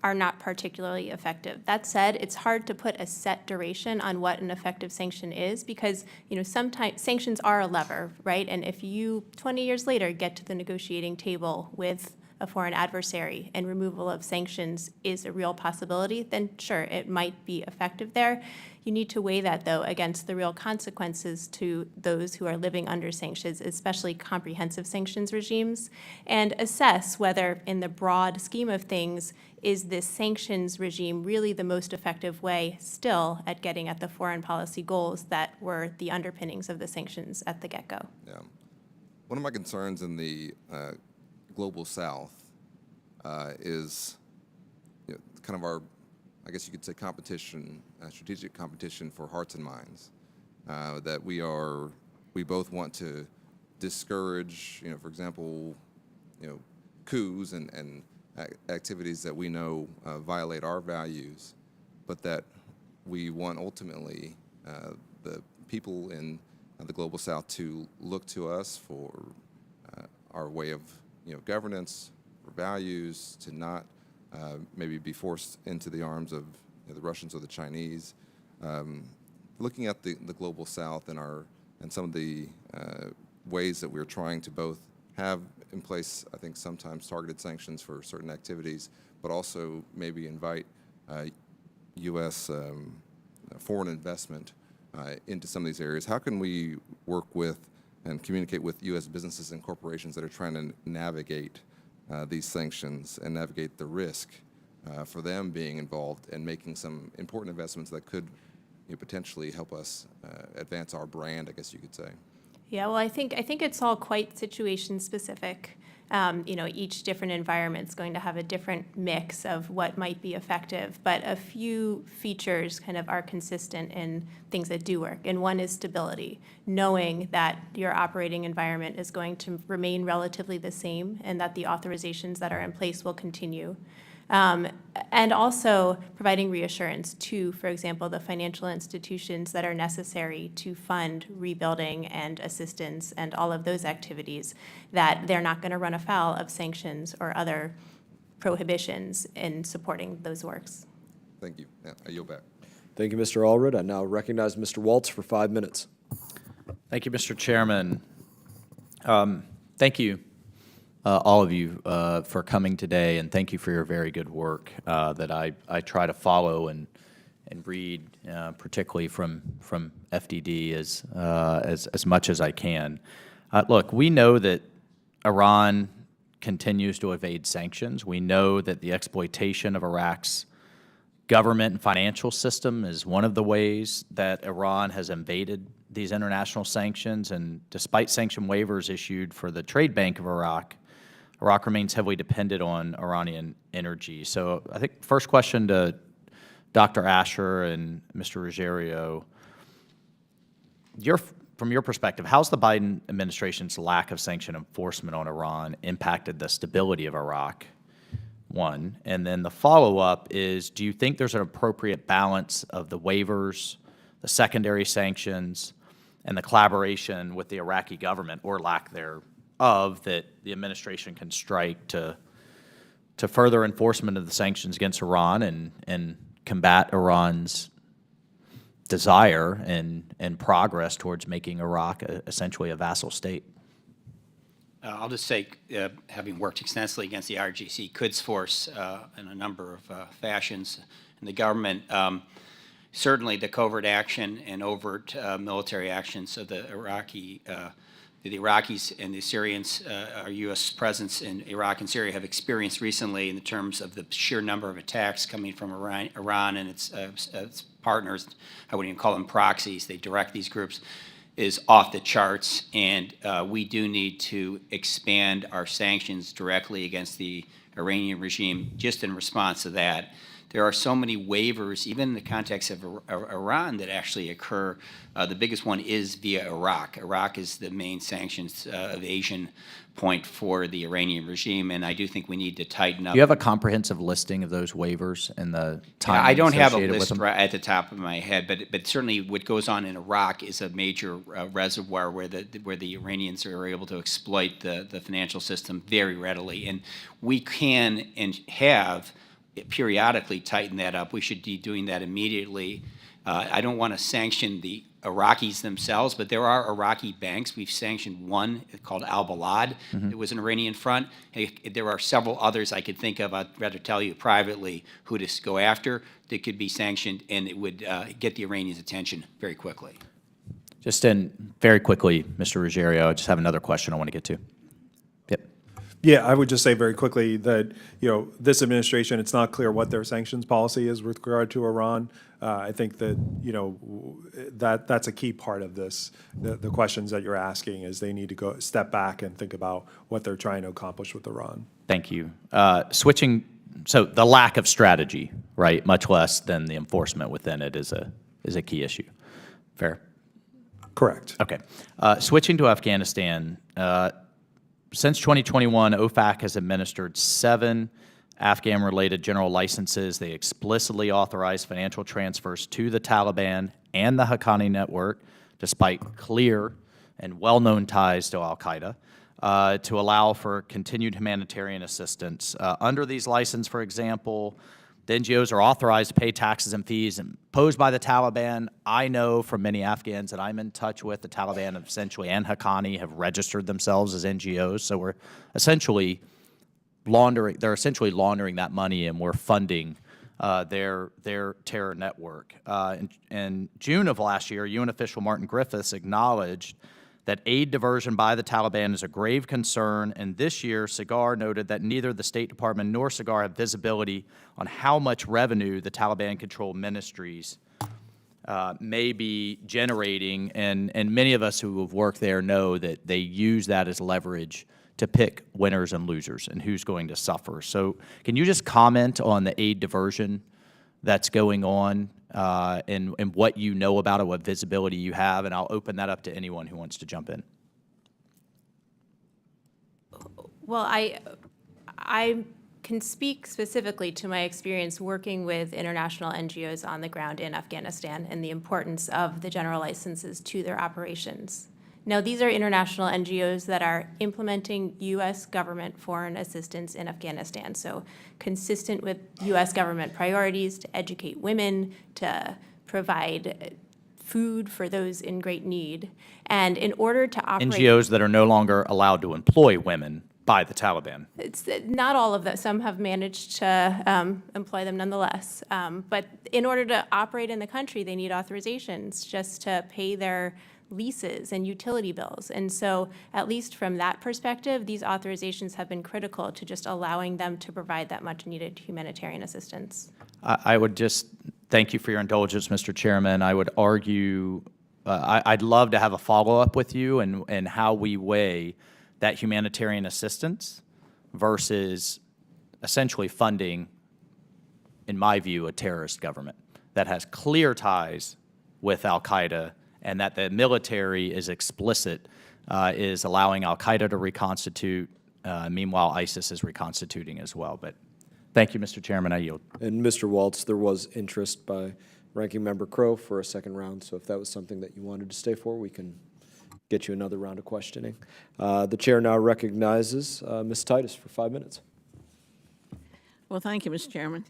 Speaker 4: are not particularly effective. That said, it's hard to put a set duration on what an effective sanction is because, sometimes sanctions are a lever, right? And if you 20 years later get to the negotiating table with a foreign adversary and removal of sanctions is a real possibility, then sure, it might be effective there. You need to weigh that, though, against the real consequences to those who are living under sanctions, especially comprehensive sanctions regimes, and assess whether, in the broad scheme of things, is this sanctions regime really the most effective way still at getting at the foreign policy goals that were the underpinnings of the sanctions at the get-go?
Speaker 7: Yeah. One of my concerns in the global South is kind of our, I guess you could say, competition, strategic competition for hearts and minds. That we both want to discourage, for example, coups and activities that we know violate our values, but that we want ultimately the people in the global South to look to us for our way of governance, for values, to not maybe be forced into the arms of the Russians or the Chinese. Looking at the global South and some of the ways that we're trying to both have in place, I think sometimes targeted sanctions for certain activities, but also maybe invite U.S. Foreign investment into some of these areas. How can we work with and communicate with U.S. businesses and corporations that are trying to navigate these sanctions and navigate the risk for them being involved and making some important investments that could potentially help us advance our brand, I guess you could say?
Speaker 4: Yeah, well, I think it's all quite situation specific. Each different environment's going to have a different mix of what might be effective, but a few features kind of are consistent in things that do work. And one is stability, knowing that your operating environment is going to remain relatively the same and that the authorizations that are in place will continue. And also providing reassurance to, for example, the financial institutions that are necessary to fund rebuilding and assistance and all of those activities, that they're not going to run afoul of sanctions or other prohibitions in supporting those works.
Speaker 7: Thank you. Yeah, I yield back.
Speaker 1: Thank you, Mr. Allred. I now recognize Mr. Waltz for 5 minutes.
Speaker 8: Thank you, Mr. Chairman. Thank you, all of you, for coming today, and thank you for your very good work that I try to follow and read, particularly from FDD as much as I can. Look, we know that Iran continues to evade sanctions. We know that the exploitation of Iraq's government and financial system is one of the ways that Iran has invaded these international sanctions, and despite sanction waivers issued for the Trade Bank of Iraq, Iraq remains heavily dependent on Iranian energy. So I think first question to Dr. Asher and Mr. Ruggiero, from your perspective, how's the Biden administration's lack of sanction enforcement on Iran impacted the stability of Iraq? One. And then the follow-up is, do you think there's an appropriate balance of the waivers, the secondary sanctions, and the collaboration with the Iraqi government, or lack thereof, that the administration can strike to further enforcement of the sanctions against Iran and combat Iran's desire and progress towards making Iraq essentially a vassal state?
Speaker 3: I'll just say, having worked extensively against the RGC Quds Force in a number of fashions in the government, certainly the covert action and overt military actions of the Iraqis and the Syrians, our U.S. presence in Iraq and Syria have experienced recently in terms of the sheer number of attacks coming from Iran and its partners. I wouldn't even call them proxies. They direct these groups, is off the charts, and we do need to expand our sanctions directly against the Iranian regime just in response to that. There are so many waivers, even in the context of Iran, that actually occur. The biggest one is via Iraq. Iraq is the main sanctions evasion point for the Iranian regime, and I do think we need to tighten up.
Speaker 8: Do you have a comprehensive listing of those waivers and the time
Speaker 3: I don't have a
Speaker 8: associated with
Speaker 3: list
Speaker 8: them?
Speaker 3: right at the top of my head, but certainly what goes on in Iraq is a major reservoir where the Iranians are able to exploit the financial system very readily, and we can and have periodically tighten that up. We should be doing that immediately. I don't want to sanction the Iraqis themselves, but there are Iraqi banks. We've sanctioned one called Al-Balad. It was an Iranian front. There are several others I could think of. I'd rather tell you privately who to go after that could be sanctioned, and it would get the Iranians' attention very quickly.
Speaker 8: Just very quickly, Mr. Ruggiero, I just have another question I want to get to. Yep.
Speaker 5: Yeah, I would just say very quickly that, this administration, it's not clear what their sanctions policy is with regard to Iran. I think that, that's a key part of this. The questions that you're asking is they need to step back and think about what they're trying to accomplish with Iran.
Speaker 8: Thank you. So the lack of strategy, right, much less than the enforcement within it is a key issue. Fair?
Speaker 5: Correct.
Speaker 8: Okay. Switching to Afghanistan, since 2021, OFAC has administered 7 Afghan-related general licenses. They explicitly authorized financial transfers to the Taliban and the Haqqani network, despite clear and well-known ties to al-Qaeda, to allow for continued humanitarian assistance. Under these licenses, for example, the NGOs are authorized to pay taxes and fees imposed by the Taliban. I know from many Afghans that I'm in touch with, the Taliban essentially and Haqqani have registered themselves as NGOs. So we're essentially they're essentially laundering that money, and we're funding their terror network. In June of last year, UN official Martin Griffiths acknowledged that aid diversion by the Taliban is a grave concern, and this year, SIGAR noted that neither the State Department nor SIGAR have visibility on how much revenue the Taliban-controlled ministries may be generating, and many of us who have worked there know that they use that as leverage to pick winners and losers and who's going to suffer. So can you just comment on the aid diversion that's going on and what you know about it, what visibility you have, and I'll open that up to anyone who wants to jump in.
Speaker 4: Well, I can speak specifically to my experience working with international NGOs on the ground in Afghanistan and the importance of the general licenses to their operations. Now, these are international NGOs that are implementing U.S. government foreign assistance in Afghanistan, so consistent with U.S. government priorities to educate women, to provide food for those in great need. And in order to operate—
Speaker 8: NGOs that are no longer allowed to employ women by the Taliban.
Speaker 4: It's not all of them. Some have managed to employ them nonetheless. But in order to operate in the country, they need authorizations just to pay their leases and utility bills. And so, at least from that perspective, these authorizations have been critical to just allowing them to provide that much needed humanitarian assistance.
Speaker 8: I would just thank you for your indulgence, Mr. Chairman. I would argue, I'd love to have a follow-up with you and how we weigh that humanitarian assistance versus essentially funding, in my view, a terrorist government that has clear ties with al-Qaeda, and that the military is explicit, is allowing al-Qaeda to reconstitute. Meanwhile, ISIS is reconstituting as well. But thank you, Mr. Chairman. I yield.
Speaker 1: And Mr. Waltz, there was interest by Ranking Member Crow for a second round, so if that was something that you wanted to stay for, we can get you another round of questioning. The chair now recognizes Ms. Titus for 5 minutes.
Speaker 9: Well, thank you, Mr. Chairman.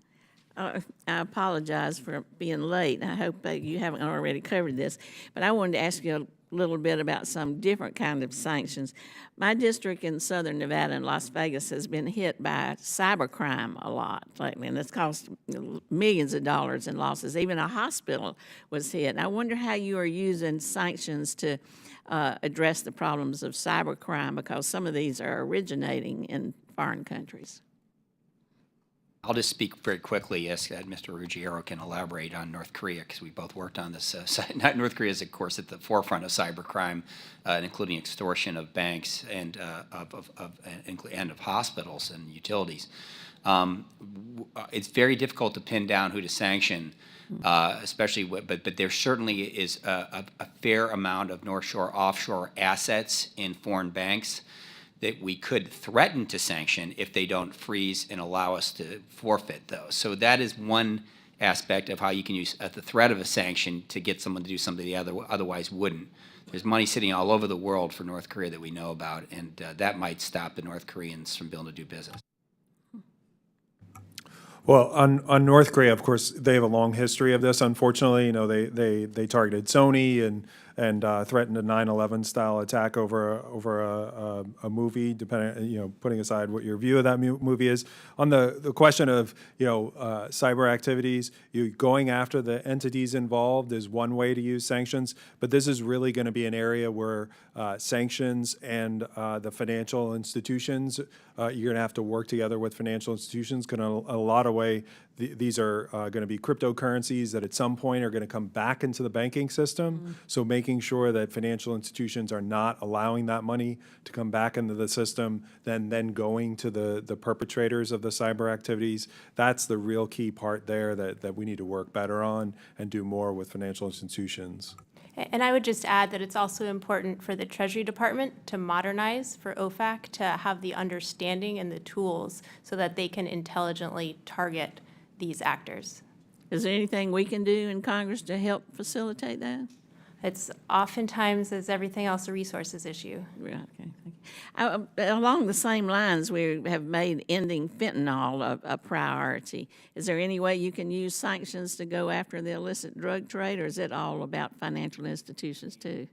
Speaker 9: I apologize for being late. I hope you haven't already covered this, but I wanted to ask you a little bit about some different kind of sanctions. My district in southern Nevada and Las Vegas has been hit by cybercrime a lot lately, and it's cost millions of dollars in losses. Even a hospital was hit. And I wonder how you are using sanctions to address the problems of cybercrime, because some of these are originating in foreign countries.
Speaker 3: I'll just speak very quickly, as Mr. Ruggiero can elaborate on North Korea, because we both worked on this. North Korea is, of course, at the forefront of cybercrime, including extortion of banks and of hospitals and utilities. It's very difficult to pin down who to sanction, especially, but there certainly is a fair amount of North Shore offshore assets in foreign banks that we could threaten to sanction if they don't freeze and allow us to forfeit those. So that is one aspect of how you can use the threat of a sanction to get someone to do something they otherwise wouldn't. There's money sitting all over the world for North Korea that we know about, and that might stop the North Koreans from being able to do business.
Speaker 5: Well, on North Korea, of course, they have a long history of this. Unfortunately, you know, they targeted Sony and threatened a 9/11 style attack over a movie, depending, you know, putting aside what your view of that movie is. On the question of, you know, cyber activities, going after the entities involved is one way to use sanctions, but this is really going to be an area where sanctions and the financial institutions, you're going to have to work together with financial institutions. In a lot of way, these are going to be cryptocurrencies that at some point are going to come back into the banking system. Mm-hmm. So making sure that financial institutions are not allowing that money to come back into the system, then going to the perpetrators of the cyber activities, that's the real key part there that we need to work better on and do more with financial institutions.
Speaker 4: And I would just add that it's also important for the Treasury Department to modernize, for OFAC to have the understanding and the tools so that they can intelligently target these actors.
Speaker 9: Is there anything we can do in Congress to help facilitate that?
Speaker 4: It's oftentimes, as everything else, a resources issue.
Speaker 9: Right, okay, thank you. Along the same lines, we have made ending fentanyl a priority. Is there any way you can use sanctions to go after the illicit drug trade, or is it all about financial institutions too?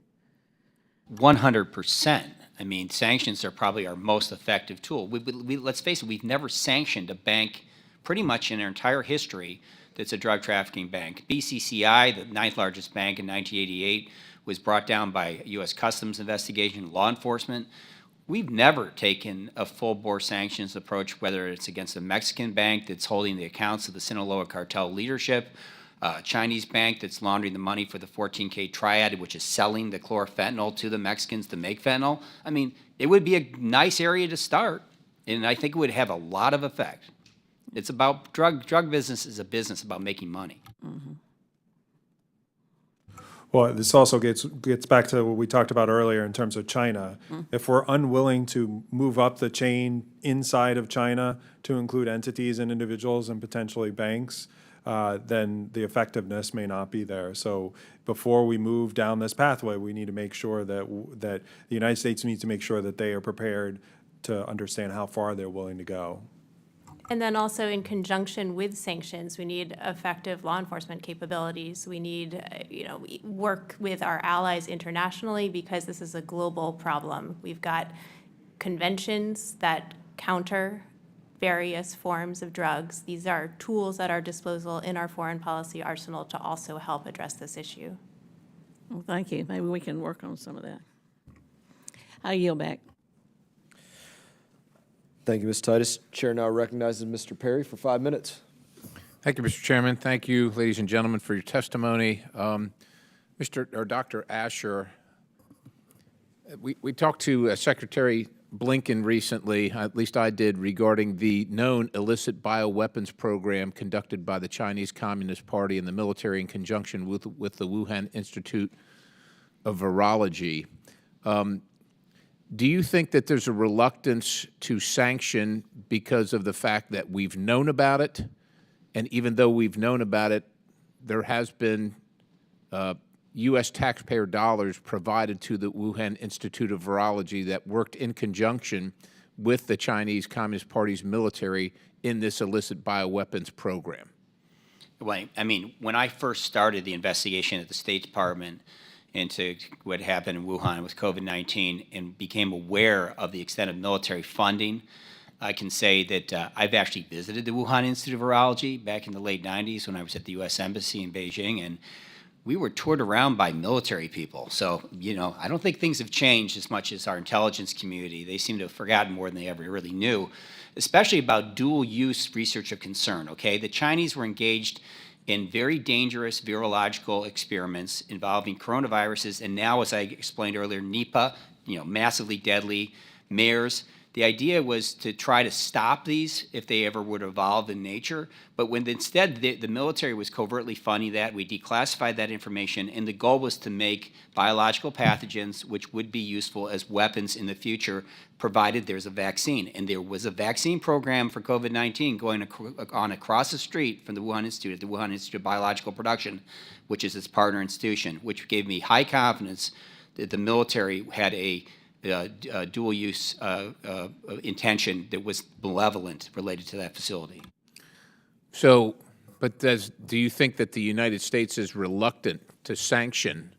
Speaker 3: 100%. I mean, sanctions are probably our most effective tool. Let's face it, we've never sanctioned a bank pretty much in our entire history that's a drug trafficking bank. BCCI, the 9th largest bank in 1988, was brought down by U.S. Customs investigation, law enforcement. We've never taken a full-bore sanctions approach, whether it's against a Mexican bank that's holding the accounts of the Sinaloa cartel leadership, Chinese bank that's laundering the money for the 14K triad, which is selling the chlorofentanyl to the Mexicans to make fentanyl. I mean, it would be a nice area to start, and I think it would have a lot of effect. It's about drug business is a business about making money.
Speaker 5: Well, this also gets back to what we talked about earlier in terms of China. If we're unwilling to move up the chain inside of China to include entities and individuals and potentially banks, then the effectiveness may not be there. So before we move down this pathway, we need to make sure that the United States needs to make sure that they are prepared to understand how far they're willing to go.
Speaker 4: And then also in conjunction with sanctions, we need effective law enforcement capabilities. We need, work with our allies internationally because this is a global problem. We've got conventions that counter various forms of drugs. These are tools at our disposal in our foreign policy arsenal to also help address this issue.
Speaker 9: Well, thank you. Maybe we can work on some of that. I yield back.
Speaker 1: Thank you, Ms. Titus. Chair now recognizes Mr. Perry for 5 minutes.
Speaker 10: Thank you, Mr. Chairman. Thank you, ladies and gentlemen, for your testimony. Dr. Asher, we talked to Secretary Blinken recently, at least I did, regarding the known illicit bioweapons program conducted by the Chinese Communist Party and the military in conjunction with the Wuhan Institute of Virology. Do you think that there's a reluctance to sanction because of the fact that we've known about it, and even though we've known about it, there has been U.S. taxpayer dollars provided to the Wuhan Institute of Virology that worked in conjunction with the Chinese Communist Party's military in this illicit bioweapons program?
Speaker 3: Well, I mean, when I first started the investigation at the State Department into what happened in Wuhan with COVID-19 and became aware of the extent of military funding, I can say that I've actually visited the Wuhan Institute of Virology back in the late 90s when I was at the U.S. Embassy in Beijing, and we were toured around by military people. So, I don't think things have changed as much as our intelligence community. They seem to have forgotten more than they ever really knew, especially about dual-use research of concern, okay? The Chinese were engaged in very dangerous virological experiments involving coronaviruses, and now, as I explained earlier, Nipah, massively deadly, MERS. The idea was to try to stop these if they ever would evolve in nature, but when instead the military was covertly funding that, we declassified that information, and the goal was to make biological pathogens which would be useful as weapons in the future, provided there's a vaccine. And there was a vaccine program for COVID-19 going on across the street from the Wuhan Institute, at the Wuhan Institute of Biological Production, which is its partner institution, which gave me high confidence that the military had a dual-use intention that was malevolent related to that facility.
Speaker 10: So, but do you think that the United States is reluctant to sanction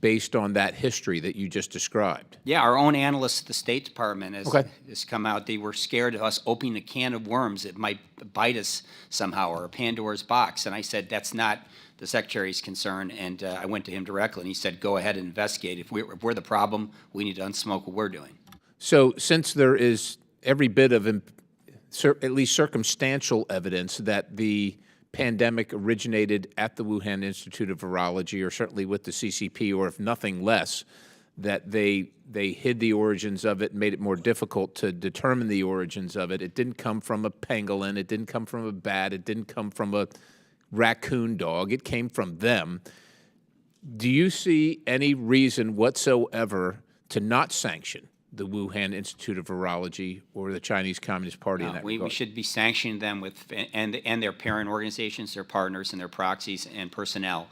Speaker 10: based on that history that you just described?
Speaker 3: Yeah, our own analysts at the State Department has come out. They were scared of us opening a can of worms that might bite us somehow, or a Pandora's box. And I said, that's not the Secretary's concern, and I went to him directly, and he said, go ahead and investigate. If we're the problem, we need to unsmoke what we're doing.
Speaker 10: So since there is every bit of at least circumstantial evidence that the pandemic originated at the Wuhan Institute of Virology, or certainly with the CCP, or if nothing less, that they hid the origins of it and made it more difficult to determine the origins of it. It didn't come from a pangolin. It didn't come from a bat. It didn't come from a raccoon dog. It came from them. Do you see any reason whatsoever to not sanction the Wuhan Institute of Virology or the Chinese Communist Party in that regard?
Speaker 3: We should be sanctioning them and their parent organizations, their partners, and their proxies and personnel.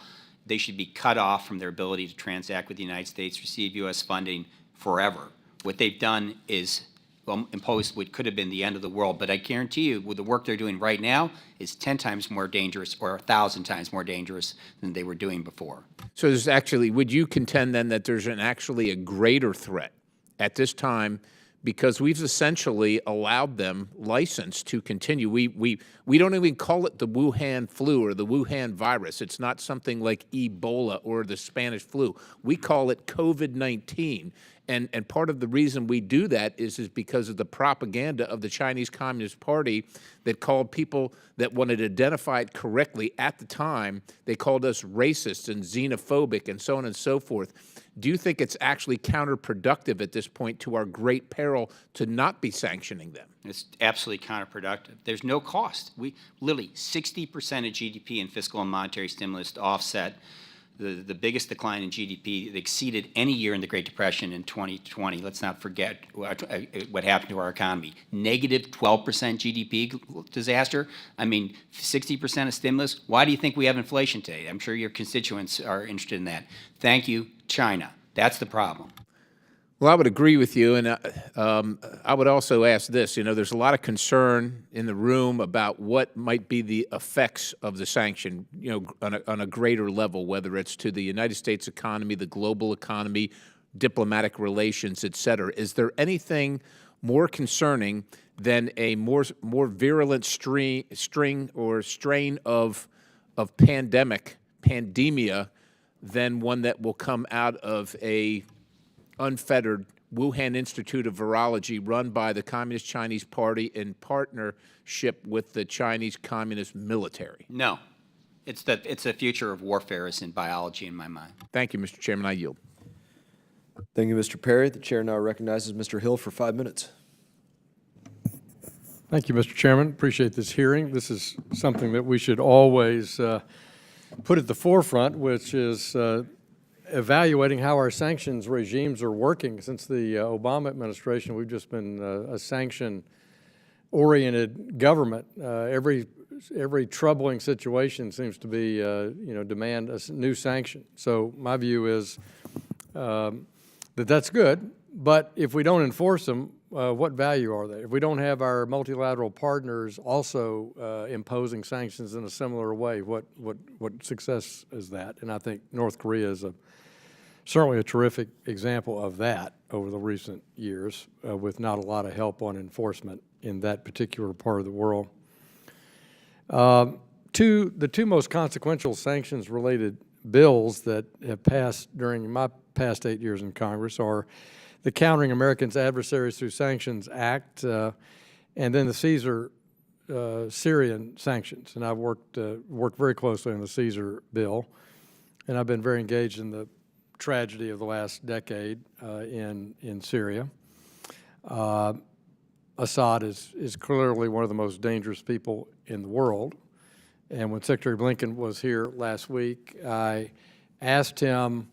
Speaker 3: They should be cut off from their ability to transact with the United States, receive U.S. funding forever. What they've done is imposed what could have been the end of the world. But I guarantee you, with the work they're doing right now, is 10 times more dangerous, or 1,000 times more dangerous than they were doing before.
Speaker 10: So there's actually, would you contend then that there's actually a greater threat at this time, because we've essentially allowed them license to continue? We don't even call it the Wuhan flu or the Wuhan virus. It's not something like Ebola or the Spanish flu. We call it COVID-19. And part of the reason we do that is because of the propaganda of the Chinese Communist Party that called people that wanted to identify it correctly at the time, they called us racist and xenophobic and so on and so forth. Do you think it's actually counterproductive at this point, to our great peril, to not be sanctioning them?
Speaker 3: It's absolutely counterproductive. There's no cost. We literally 60% of GDP in fiscal and monetary stimulus to offset the biggest decline in GDP that exceeded any year in the Great Depression in 2020. Let's not forget what happened to our economy. Negative 12% GDP disaster. I mean, 60% of stimulus. Why do you think we have inflation today? I'm sure your constituents are interested in that. Thank you, China. That's the problem.
Speaker 10: Well, I would agree with you, and I would also ask this. You know, there's a lot of concern in the room about what might be the effects of the sanction, you know, on a greater level, whether it's to the United States economy, the global economy, diplomatic relations, et cetera. Is there anything more concerning than a more virulent strain of pandemia, than one that will come out of a unfettered Wuhan Institute of Virology run by the Communist Chinese Party in partnership with the Chinese Communist military?
Speaker 3: No. It's the future of warfare is in biology in my mind.
Speaker 10: Thank you, Mr. Chairman. I yield.
Speaker 1: Thank you, Mr. Perry. The chair now recognizes Mr. Hill for 5 minutes.
Speaker 11: Thank you, Mr. Chairman. Appreciate this hearing. This is something that we should always put at the forefront, which is evaluating how our sanctions regimes are working. Since the Obama administration, we've just been a sanction-oriented government. Every troubling situation seems to be, demand a new sanction. So my view is that that's good, but if we don't enforce them, what value are they? If we don't have our multilateral partners also imposing sanctions in a similar way, what success is that? And I think North Korea is certainly a terrific example of that over the recent years, with not a lot of help on enforcement in that particular part of the world. The two most consequential sanctions-related bills that have passed during my past 8 years in Congress are the Countering Americans' Adversaries Through Sanctions Act, and then the Caesar Syrian sanctions. And I've worked very closely on the Caesar bill, and I've been very engaged in the tragedy of the last decade in Syria. Assad is clearly one of the most dangerous people in the world. And when Secretary Blinken was here last week, I asked him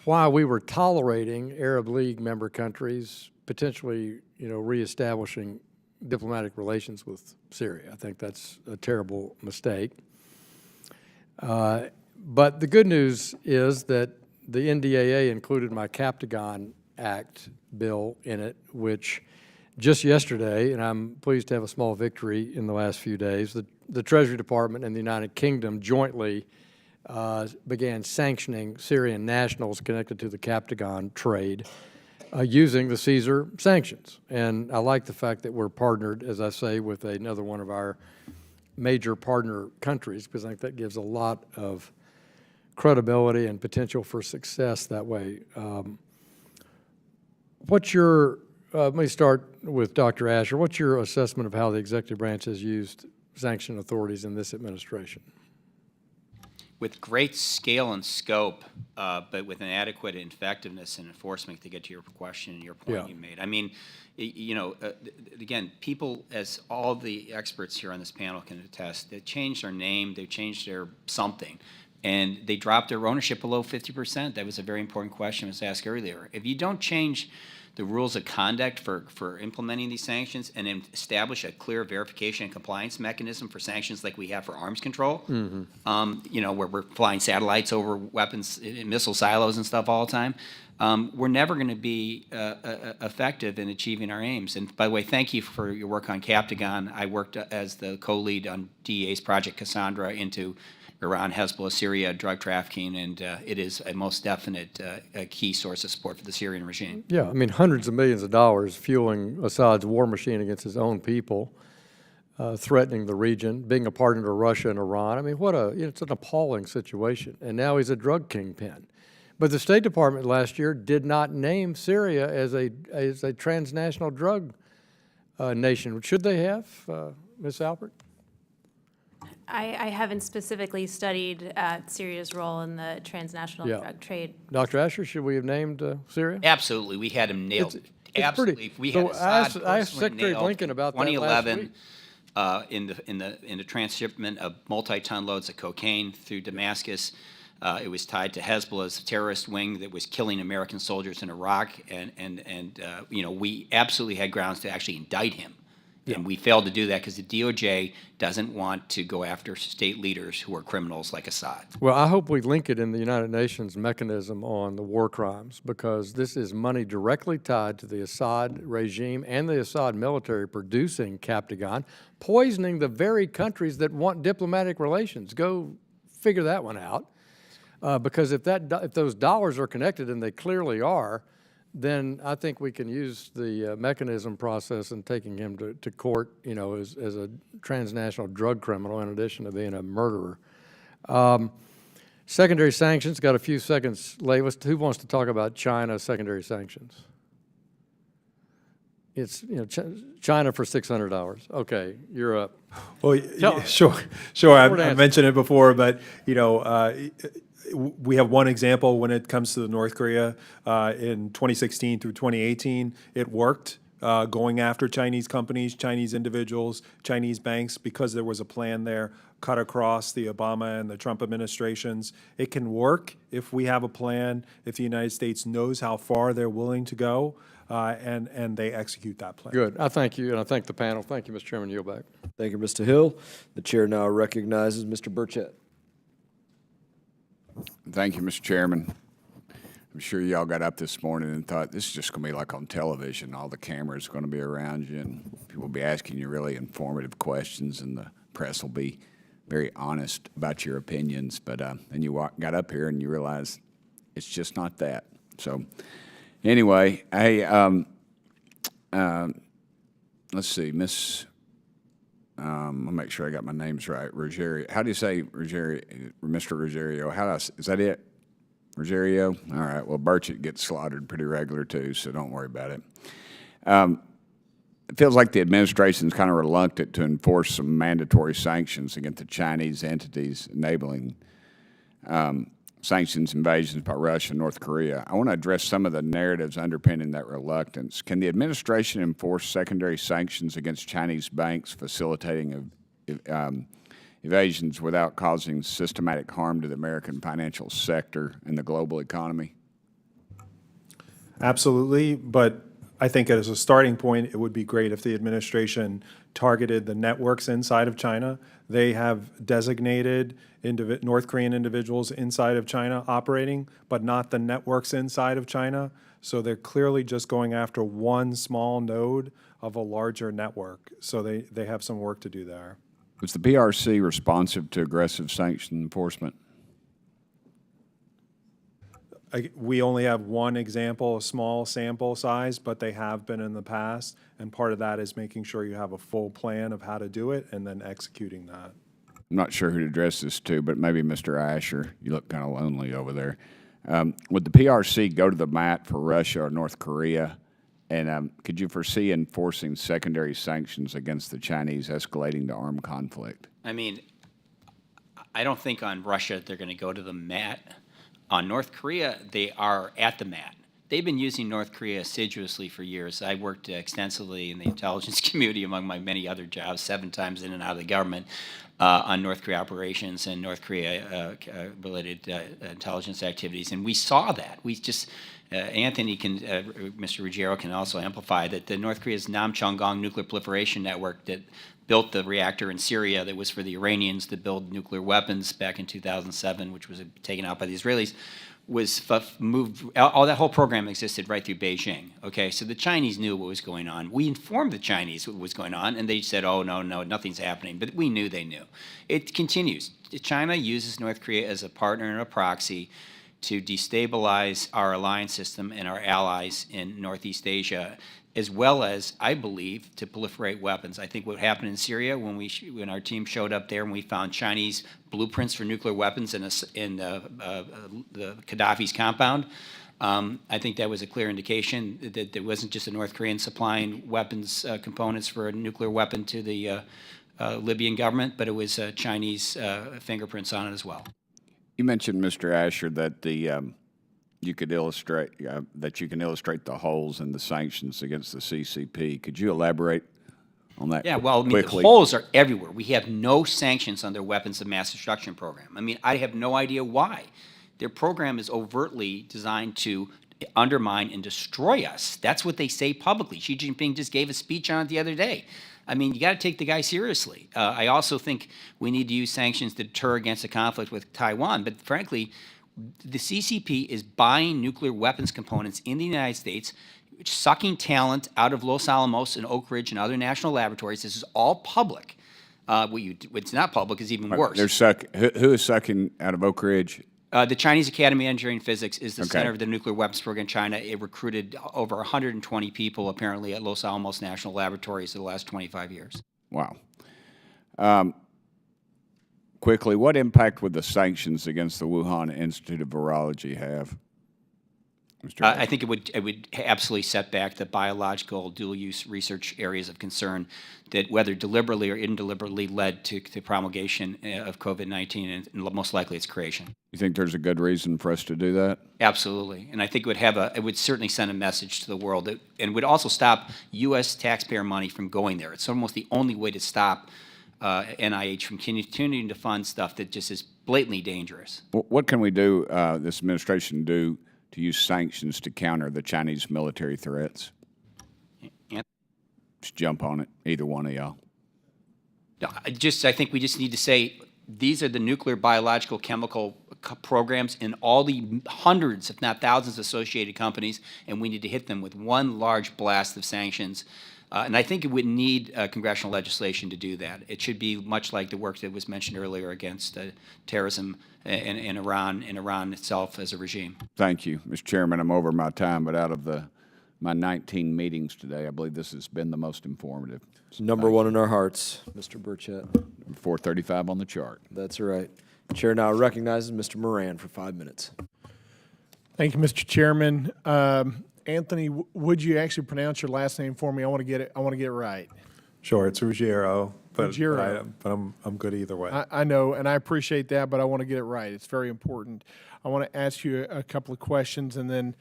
Speaker 11: why we were tolerating Arab League member countries potentially, reestablishing diplomatic relations with Syria. I think that's a terrible mistake. But the good news is that the NDAA included my Captagon Act bill in it, which just yesterday, and I'm pleased to have a small victory in the last few days, the Treasury Department and the United Kingdom jointly began sanctioning Syrian nationals connected to the Captagon trade using the Caesar sanctions. And I like the fact that we're partnered, as I say, with another one of our major partner countries, because I think that gives a lot of credibility and potential for success that way. Let me start with Dr. Asher. What's your assessment of how the executive branch has used sanction authorities in this administration?
Speaker 3: With great scale and scope, but with an adequate effectiveness and enforcement, to get to your question and your point you made. I mean, again, people, as all the experts here on this panel can attest, they changed their name, they changed their something, and they dropped their ownership below 50%. That was a very important question that was asked earlier. If you don't change the rules of conduct for implementing these sanctions and then establish a clear verification and compliance mechanism for sanctions like we have for arms control, where we're flying satellites over weapons, missile silos and stuff all the time, we're never going to be effective in achieving our aims. And by the way, thank you for your work on Captagon. I worked as the co-lead on DEA's Project Cassandra into Iran, Hezbollah, Syria, drug trafficking, and it is a most definite a key source of support for the Syrian regime.
Speaker 11: Yeah, I mean, hundreds of millions of dollars fueling Assad's war machine against his own people, threatening the region, being a partner to Russia and Iran. I mean, it's an appalling situation. And now he's a drug kingpin. But the State Department last year did not name Syria as a transnational drug nation. Should they have, Ms. Alpert?
Speaker 4: I haven't specifically studied Syria's role in the transnational drug trade.
Speaker 11: Dr. Asher, should we have named Syria?
Speaker 3: Absolutely, we had him nailed.
Speaker 11: It's
Speaker 3: Absolutely,
Speaker 11: pretty-
Speaker 3: we
Speaker 11: so
Speaker 3: had
Speaker 11: I
Speaker 3: Assad
Speaker 11: asked
Speaker 3: personally
Speaker 11: Secretary
Speaker 3: nailed
Speaker 11: Blinken
Speaker 3: in
Speaker 11: about that last
Speaker 3: 2011 in the transshipment of multi-ton loads of cocaine through Damascus. It was tied to Hezbollah's terrorist wing that was killing American soldiers in Iraq, and you know, we absolutely had grounds to actually indict him. And we failed to do that because the DOJ doesn't want to go after state leaders who are criminals like Assad.
Speaker 11: Well, I hope we link it in the United Nations mechanism on the war crimes, because this is money directly tied to the Assad regime and the Assad military producing Captagon, poisoning the very countries that want diplomatic relations. Go figure that one out. Because if those dollars are connected, and they clearly are, then I think we can use the mechanism process in taking him to court, you know, as a transnational drug criminal in addition to being a murderer. Secondary sanctions, got a few seconds left. Who wants to talk about China secondary sanctions? It's, you know, China for $600. Okay, you're up.
Speaker 5: Well, sure. I mentioned it before, but, you know, we have one example when it comes to North Korea. In 2016 through 2018, it worked, going after Chinese companies, Chinese individuals, Chinese banks, because there was a plan there cut across the Obama and the Trump administrations. It can work if we have a plan, if the United States knows how far they're willing to go, and they execute that plan.
Speaker 11: Good. I thank you, and I thank the panel. Thank you, Mr. Chairman. Yield back.
Speaker 1: Thank you, Mr. Hill. The chair now recognizes Mr. Burchett.
Speaker 12: Thank you, Mr. Chairman. I'm sure y'all got up this morning and thought, this is just going to be like on television. All the cameras are going to be around you, and people will be asking you really informative questions, and the press will be very honest about your opinions. But then you got up here and you realize it's just not that. So anyway, let's see, I'll make sure I got my names right. Ruggiero. How do you say Ruggiero, Mr. Ruggiero? Is that it? Ruggiero? All right. Well, Burchett gets slaughtered pretty regular too, so don't worry about it. It feels like the administration is kind of reluctant to enforce some mandatory sanctions against the Chinese entities enabling sanctions invasions by Russia and North Korea. I want to address some of the narratives underpinning that reluctance. Can the administration enforce secondary sanctions against Chinese banks facilitating evasions without causing systematic harm to the American financial sector and the global economy?
Speaker 5: Absolutely, but I think as a starting point, it would be great if the administration targeted the networks inside of China. They have designated North Korean individuals inside of China operating, but not the networks inside of China. So they're clearly just going after one small node of a larger network. So they have some work to do there.
Speaker 12: Was the PRC responsive to aggressive sanction enforcement?
Speaker 5: We only have one example, a small sample size, but they have been in the past. And part of that is making sure you have a full plan of how to do it and then executing that.
Speaker 12: I'm not sure who to address this to, but maybe Mr. Asher. You look kind of lonely over there. Would the PRC go to the mat for Russia or North Korea? And could you foresee enforcing secondary sanctions against the Chinese escalating to armed conflict?
Speaker 3: I mean, I don't think on Russia they're going to go to the mat. On North Korea, they are at the mat. They've been using North Korea assiduously for years. I worked extensively in the intelligence community among my many other jobs, 7 times in and out of the government, on North Korea operations and North Korea-related intelligence activities. And we saw that. We just, Anthony Mr. Ruggiero can also amplify that the North Korea's Namcheonggang nuclear proliferation network that built the reactor in Syria that was for the Iranians to build nuclear weapons back in 2007, which was taken out by the Israelis, was moved. All that whole program existed right through Beijing. Okay, so the Chinese knew what was going on. We informed the Chinese what was going on, and they said, "Oh no, nothing's happening." But we knew they knew. It continues. China uses North Korea as a partner and a proxy to destabilize our alliance system and our allies in Northeast Asia, as well as, I believe, to proliferate weapons. I think what happened in Syria when our team showed up there and we found Chinese blueprints for nuclear weapons in the Gaddafi's compound, I think that was a clear indication that it wasn't just the North Koreans supplying weapons components for a nuclear weapon to the Libyan government, but it was Chinese fingerprints on it as well.
Speaker 12: You mentioned, Mr. Asher, that you can illustrate the holes in the sanctions against the CCP. Could you elaborate on that?
Speaker 3: Yeah, well, I mean,
Speaker 12: quickly?
Speaker 3: the holes are everywhere. We have no sanctions on their weapons of mass destruction program. I mean, I have no idea why. Their program is overtly designed to undermine and destroy us. That's what they say publicly. Xi Jinping just gave a speech on it the other day. I mean, you got to take the guy seriously. I also think we need to use sanctions to deter against a conflict with Taiwan. But frankly, the CCP is buying nuclear weapons components in the United States, sucking talent out of Los Alamos and Oak Ridge and other national laboratories. This is all public. What's not public is even worse.
Speaker 12: Who is sucking out of Oak Ridge?
Speaker 3: The Chinese Academy of Engineering and Physics is the center of the nuclear weapons program in China. It recruited over 120 people, apparently, at Los Alamos National Laboratories in the last 25 years.
Speaker 12: Wow. Quickly, what impact would the sanctions against the Wuhan Institute of Virology have? Mr.
Speaker 3: I think it would absolutely set back the biological dual-use research areas of concern that, whether deliberately or indeliberately, led to the promulgation of COVID-19 and most likely its creation.
Speaker 12: You think there's a good reason for us to do that?
Speaker 3: Absolutely, and I think it would certainly send a message to the world, and would also stop U.S. taxpayer money from going there. It's almost the only way to stop NIH from continuing to fund stuff that just is blatantly dangerous.
Speaker 12: What can we do, this administration do, to use sanctions to counter the Chinese military threats? Just jump on it, either one of y'all.
Speaker 3: I think we just need to say these are the nuclear, biological, chemical programs in all the hundreds, if not thousands, associated companies, and we need to hit them with one large blast of sanctions. And I think it would need congressional legislation to do that. It should be much like the work that was mentioned earlier against terrorism in Iran itself as a regime.
Speaker 12: Thank you. Mr. Chairman, I'm over my time, but out of my 19 meetings today, I believe this has been the most informative.
Speaker 1: Number one in our hearts, Mr. Burchett.
Speaker 12: 435 on the chart.
Speaker 1: That's right. Chair now recognizes Mr. Moran for 5 minutes.
Speaker 13: Thank you, Mr. Chairman. Anthony, would you actually pronounce your last name for me? I want to get it right.
Speaker 5: Sure, it's Ruggiero, but
Speaker 13: Ruggiero.
Speaker 5: I'm good either way.
Speaker 13: I know, and I appreciate that, but I want to get it right. It's very important. I want to ask you a couple of questions, and then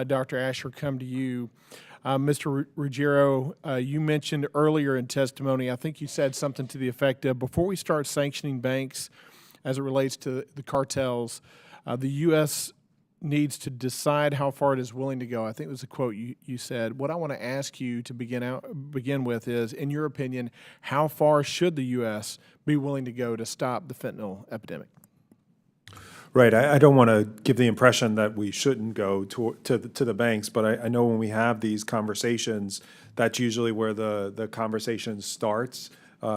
Speaker 13: Dr. Asher, come to you. Mr. Ruggiero, you mentioned earlier in testimony, I think you said something to the effect of, before we start sanctioning banks as it relates to the cartels, the U.S. needs to decide how far it is willing to go. I think it was a quote you said. What I want to ask you to begin with is, in your opinion, how far should the U.S. be willing to go to stop the fentanyl epidemic?
Speaker 5: Right. I don't want to give the impression that we shouldn't go to the banks, but I know when we have these conversations, that's usually where the conversation starts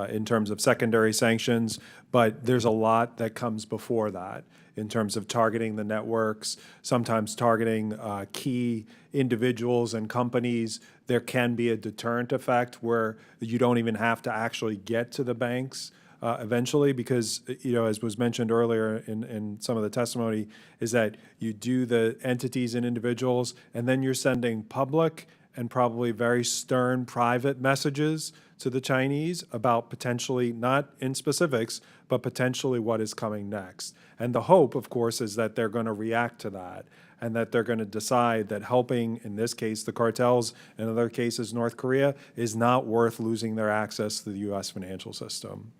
Speaker 5: in terms of secondary sanctions. But there's a lot that comes before that in terms of targeting the networks, sometimes targeting key individuals and companies. There can be a deterrent effect where you don't even have to actually get to the banks eventually, because, as was mentioned earlier in some of the testimony, is that you do the entities and individuals, and then you're sending public and probably very stern private messages to the Chinese about potentially, not in specifics, but potentially what is coming next. And the hope, of course, is that they're going to react to that, and that they're going to decide that helping, in this case, the cartels, in other cases, North Korea, is not worth losing their access to the U.S. financial system.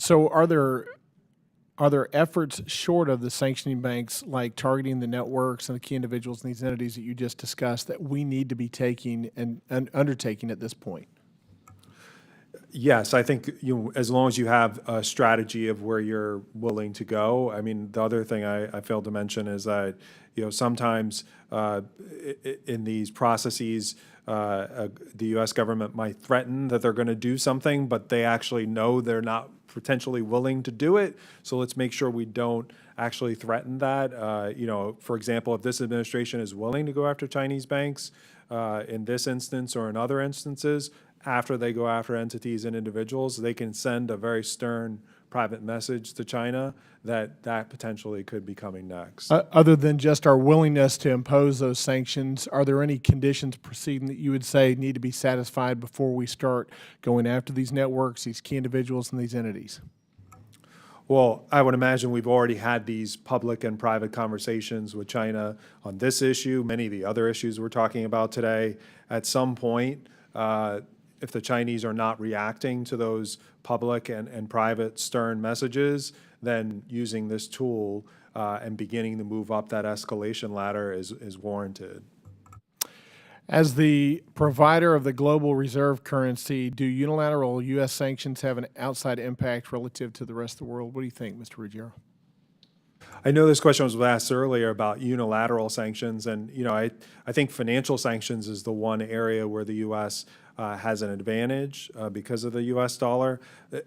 Speaker 13: So are there efforts short of the sanctioning banks, like targeting the networks and the key individuals in these entities that you just discussed, that we need to be taking and undertaking at this point?
Speaker 5: Yes, I think as long as you have a strategy of where you're willing to go. I mean, the other thing I failed to mention is that sometimes in these processes, the U.S. government might threaten that they're going to do something, but they actually know they're not potentially willing to do it. So let's make sure we don't actually threaten that. For example, if this administration is willing to go after Chinese banks in this instance or in other instances, after they go after entities and individuals, they can send a very stern private message to China that potentially could be coming next.
Speaker 13: Other than just our willingness to impose those sanctions, are there any conditions preceding that you would say need to be satisfied before we start going after these networks, these key individuals, and these entities?
Speaker 5: Well, I would imagine we've already had these public and private conversations with China on this issue, many of the other issues we're talking about today. At some point, if the Chinese are not reacting to those public and private stern messages, then using this tool and beginning to move up that escalation ladder is warranted.
Speaker 13: As the provider of the global reserve currency, do unilateral U.S. sanctions have an outside impact relative to the rest of the world? What do you think, Mr. Ruggiero?
Speaker 5: I know this question was asked earlier about unilateral sanctions, and I think financial sanctions is the one area where the U.S. Has an advantage because of the U.S. dollar.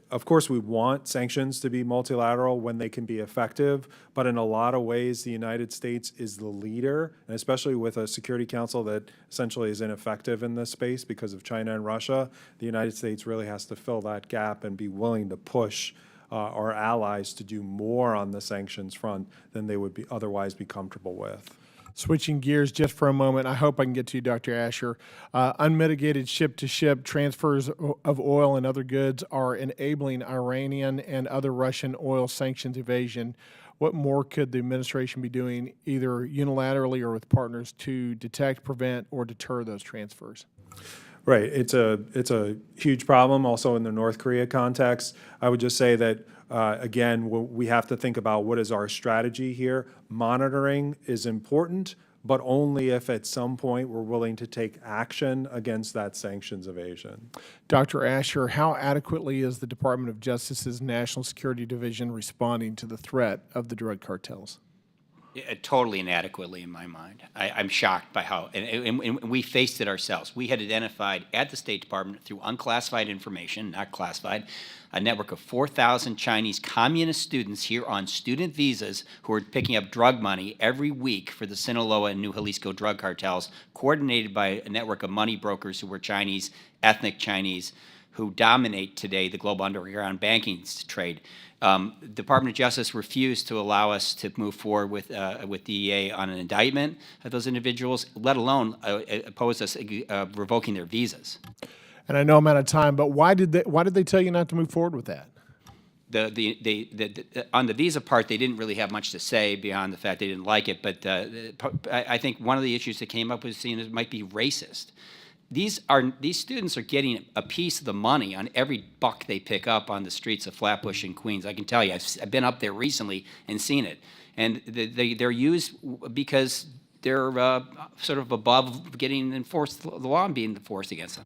Speaker 5: Of course, we want sanctions to be multilateral when they can be effective, but in a lot of ways, the United States is the leader, and especially with a Security Council that essentially is ineffective in this space because of China and Russia, the United States really has to fill that gap and be willing to push our allies to do more on the sanctions front than they would otherwise be comfortable with.
Speaker 13: Switching gears just for a moment, I hope I can get to you, Dr. Asher. Unmitigated ship-to-ship transfers of oil and other goods are enabling Iranian and other Russian oil sanctions evasion. What more could the administration be doing, either unilaterally or with partners, to detect, prevent, or deter those transfers?
Speaker 5: Right. It's a huge problem also in the North Korea context. I would just say that, again, we have to think about what is our strategy here. Monitoring is important, but only if at some point we're willing to take action against that sanctions evasion.
Speaker 13: Dr. Asher, how adequately is the Department of Justice's National Security Division responding to the threat of the drug cartels?
Speaker 3: Totally inadequately in my mind. I'm shocked by how, and we faced it ourselves. We had identified at the State Department through unclassified information, not classified, a network of 4,000 Chinese communist students here on student visas who were picking up drug money every week for the Sinaloa and New Jalisco drug cartels, coordinated by a network of money brokers who were Chinese, ethnic Chinese, who dominate today the global underground banking trade. Department of Justice refused to allow us to move forward with DEA on an indictment of those individuals, let alone oppose us revoking their visas.
Speaker 13: And I know I'm out of time, but why did they tell you not to move forward with that?
Speaker 3: On the visa part, they didn't really have much to say beyond the fact they didn't like it. But I think one of the issues that came up was seen as might be racist. These students are getting a piece of the money on every buck they pick up on the streets of Flatbush and Queens. I can tell you, I've been up there recently and seen it. And they're used because they're sort of above getting enforced, the law being enforced against them.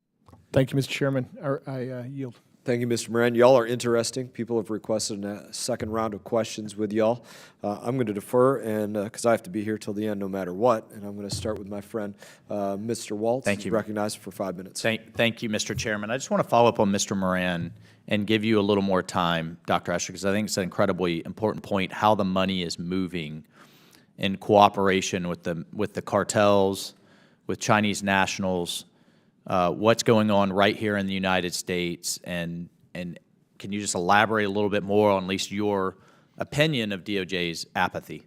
Speaker 13: Thank you, Mr. Chairman. I yield.
Speaker 1: Thank you, Mr. Moran. Y'all are interesting. People have requested a second round of questions with y'all. I'm going to defer, and because I have to be here till the end no matter what, and I'm going to start with my friend, Mr. Waltz.
Speaker 8: Thank you.
Speaker 1: Recognized for 5 minutes.
Speaker 8: Thank you, Mr. Chairman. I just want to follow up on Mr. Moran and give you a little more time, Dr. Asher, because I think it's an incredibly important point, how the money is moving in cooperation with the cartels, with Chinese nationals, what's going on right here in the United States, and can you just elaborate a little bit more on at least your opinion of DOJ's apathy?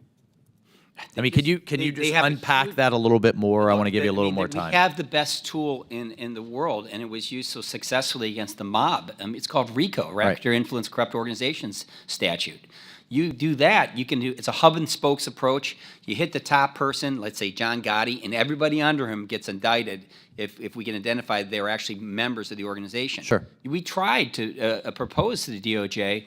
Speaker 8: I mean, can you just unpack that a little bit more? I want to give you a little more time.
Speaker 3: We have the best tool in the world, and it was used so successfully against the mob. It's called RICO, Racketeer Influence Corrupt Organizations Statute. You do that, you can do, it's a hub and spokes approach. You hit the top person, let's say John Gotti, and everybody under him gets indicted if we can identify they were actually members of the organization.
Speaker 8: Sure.
Speaker 3: We tried to propose to the DOJ,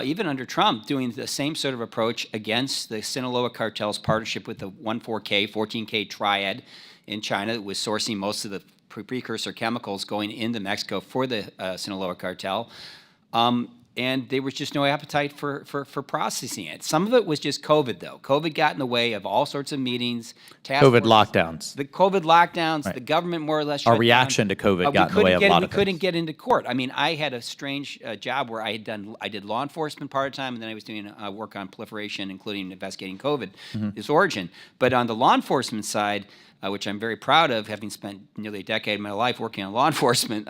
Speaker 3: even under Trump, doing the same sort of approach against the Sinaloa cartel's partnership with the 14K triad in China that was sourcing most of the precursor chemicals going into Mexico for the Sinaloa cartel. And there was just no appetite for processing it. Some of it was just COVID, though. COVID got in the way of all sorts of meetings.
Speaker 8: COVID lockdowns.
Speaker 3: The COVID lockdowns, the government more or less shut
Speaker 8: Our reaction
Speaker 3: down.
Speaker 8: to COVID got in the way of a lot of
Speaker 3: We couldn't get into court. I mean, I had a strange job where I did law enforcement part of the time, and then I was doing work on proliferation, including investigating COVID, its origin. But on the law enforcement side, which I'm very proud of, having spent nearly a decade of my life working on law enforcement,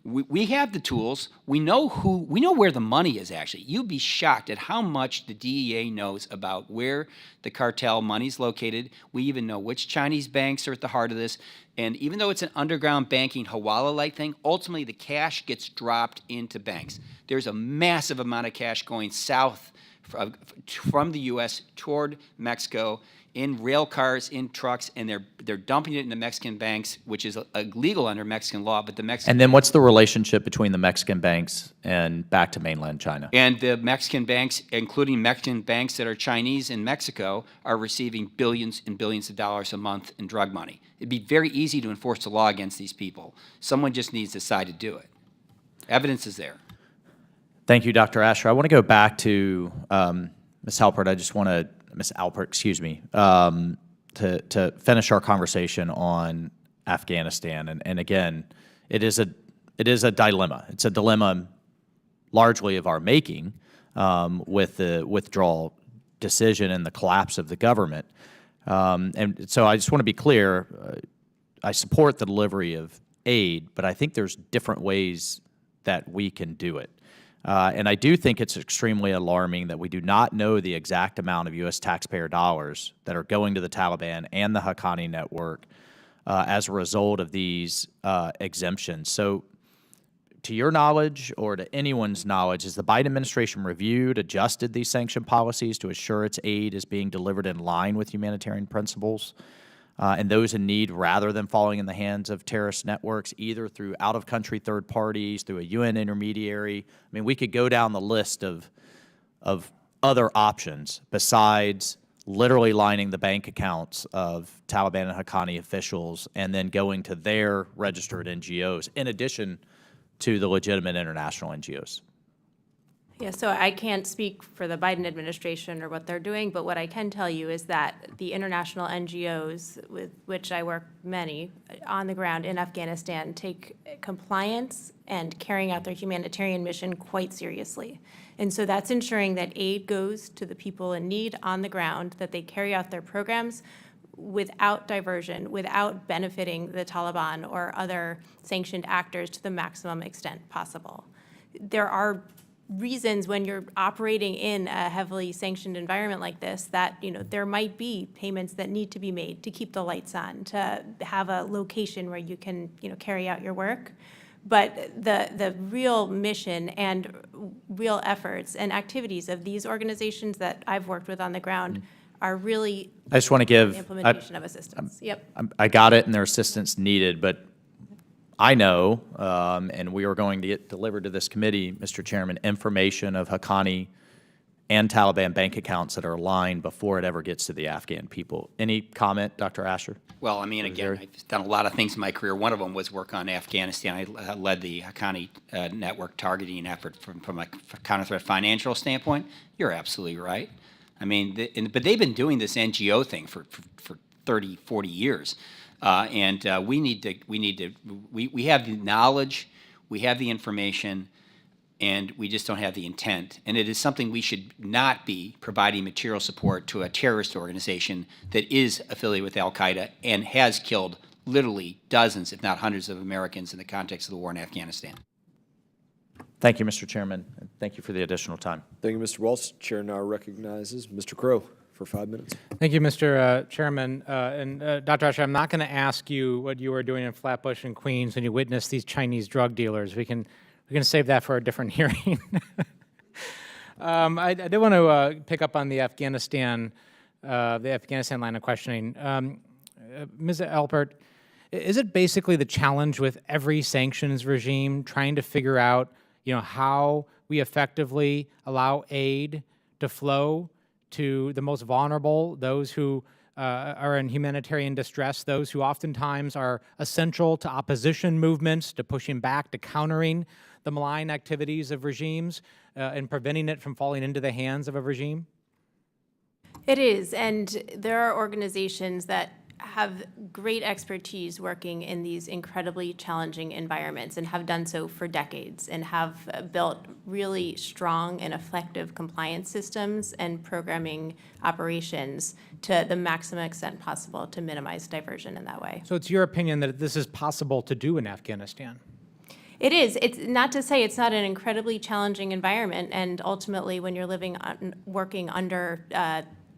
Speaker 3: we have the tools. We know where the money is actually. You'd be shocked at how much the DEA knows about where the cartel money is located. We even know which Chinese banks are at the heart of this. And even though it's an underground banking Hawala-like thing, ultimately the cash gets dropped into banks. There's a massive amount of cash going south from the U.S. toward Mexico in rail cars, in trucks, and they're dumping it in the Mexican banks, which is illegal under Mexican law. But the Mexican
Speaker 8: And then what's the relationship between the Mexican banks and back to mainland China?
Speaker 3: And the Mexican banks, including Mexican banks that are Chinese in Mexico, are receiving billions and billions of dollars a month in drug money. It'd be very easy to enforce the law against these people. Someone just needs to decide to do it. Evidence is there.
Speaker 8: Thank you, Dr. Asher. I want to go back to Ms. Alpert. Ms. Alpert, excuse me, to finish our conversation on Afghanistan. And again, it is a dilemma. It's a dilemma largely of our making with the withdrawal decision and the collapse of the government. And so I just want to be clear, I support the delivery of aid, but I think there's different ways that we can do it. And I do think it's extremely alarming that we do not know the exact amount of U.S. taxpayer dollars that are going to the Taliban and the Haqqani network as a result of these exemptions. So to your knowledge or to anyone's knowledge, has the Biden administration reviewed, adjusted these sanction policies to assure its aid is being delivered in line with humanitarian principles and those in need rather than falling in the hands of terrorist networks, either through out-of-country third parties, through a UN intermediary? I mean, we could go down the list of other options besides literally lining the bank accounts of Taliban and Haqqani officials and then going to their registered NGOs, in addition to the legitimate international NGOs.
Speaker 4: Yeah, so I can't speak for the Biden administration or what they're doing, but what I can tell you is that the international NGOs, with which I work many on the ground in Afghanistan, take compliance and carrying out their humanitarian mission quite seriously. And so that's ensuring that aid goes to the people in need on the ground, that they carry out their programs without diversion, without benefiting the Taliban or other sanctioned actors to the maximum extent possible. There are reasons when you're operating in a heavily sanctioned environment like this that, there might be payments that need to be made to keep the lights on, to have a location where you can, carry out your work. But the real mission and real efforts and activities of these organizations that I've worked with on the ground are really
Speaker 8: I just want to give
Speaker 4: implementation of assistance.
Speaker 8: I got it, and their assistance needed, but I know, and we are going to get delivered to this committee, Mr. Chairman, information of Haqqani and Taliban bank accounts that are aligned before it ever gets to the Afghan people. Any comment, Dr. Asher?
Speaker 3: Well, I mean, again, I've done a lot of things in my career. One of them was work on Afghanistan. I led the Haqqani network targeting effort from a counter-threat financial standpoint. You're absolutely right. I mean, but they've been doing this NGO thing for 30, 40 years. And we have the knowledge, we have the information, and we just don't have the intent. And it is something we should not be providing material support to a terrorist organization that is affiliated with al-Qaeda and has killed literally dozens, if not hundreds of Americans in the context of the war in Afghanistan.
Speaker 8: Thank you, Mr. Chairman, and thank you for the additional time.
Speaker 1: Thank you, Mr. Walsh. Chair now recognizes Mr. Crow for 5 minutes.
Speaker 2: Thank you, Mr. Chairman. Dr. Asher, I'm not going to ask you what you were doing in Flatbush and Queens when you witnessed these Chinese drug dealers. We can save that for a different hearing. I did want to pick up on the Afghanistan line of questioning. Ms. Alpert, is it basically the challenge with every sanctions regime trying to figure out, how we effectively allow aid to flow to the most vulnerable, those who are in humanitarian distress, those who oftentimes are essential to opposition movements, to pushing back, to countering the malign activities of regimes, and preventing it from falling into the hands of a regime?
Speaker 4: It is, and there are organizations that have great expertise working in these incredibly challenging environments and have done so for decades and have built really strong and effective compliance systems and programming operations to the maximum extent possible to minimize diversion in that way.
Speaker 2: So it's your opinion that this is possible to do in Afghanistan?
Speaker 4: It is. It's not to say it's not an incredibly challenging environment, and ultimately when you're working under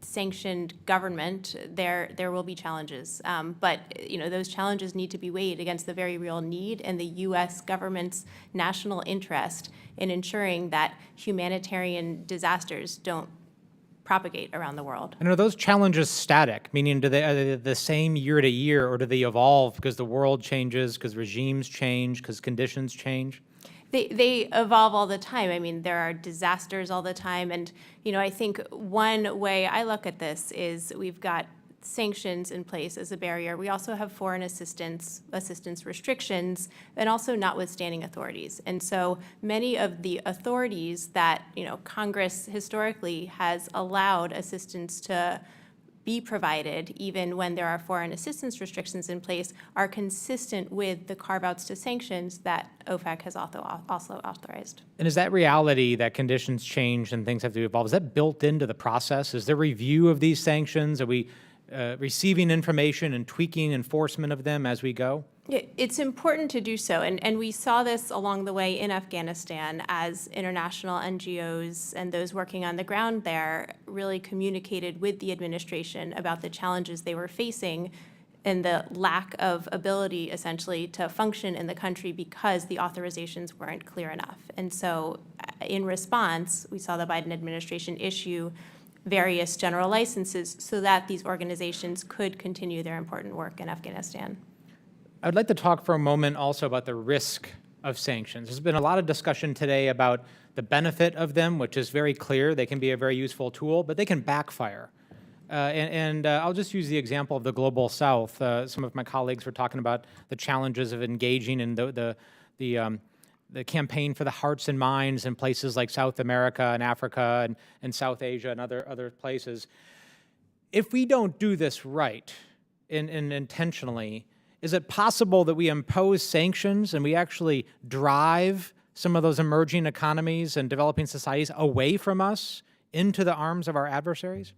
Speaker 4: sanctioned government, there will be challenges. But those challenges need to be weighed against the very real need and the U.S. government's national interest in ensuring that humanitarian disasters don't propagate around the world.
Speaker 2: And are those challenges static, meaning are they the same year to year, or do they evolve because the world changes, because regimes change, because conditions change?
Speaker 4: They evolve all the time. I mean, there are disasters all the time. And, I think one way I look at this is we've got sanctions in place as a barrier. We also have foreign assistance restrictions, and also notwithstanding authorities. And so many of the authorities that, Congress historically has allowed assistance to be provided, even when there are foreign assistance restrictions in place, are consistent with the carve-outs to sanctions that OFAC has also authorized.
Speaker 2: And is that reality that conditions change and things have to evolve, is that built into the process? Is there review of these sanctions? Are we receiving information and tweaking enforcement of them as we go?
Speaker 4: It's important to do so, and we saw this along the way in Afghanistan as international NGOs and those working on the ground there really communicated with the administration about the challenges they were facing and the lack of ability, essentially, to function in the country because the authorizations weren't clear enough. And so in response, we saw the Biden administration issue various general licenses so that these organizations could continue their important work in Afghanistan.
Speaker 2: I'd like to talk for a moment also about the risk of sanctions. There's been a lot of discussion today about the benefit of them, which is very clear. They can be a very useful tool, but they can backfire. I'll just use the example of the Global South. Some of my colleagues were talking about the challenges of engaging in the campaign for the hearts and minds in places like South America and Africa and South Asia and other places. If we don't do this right and intentionally, is it possible that we impose sanctions and we actually drive some of those emerging economies and developing societies away from us into the arms of our adversaries?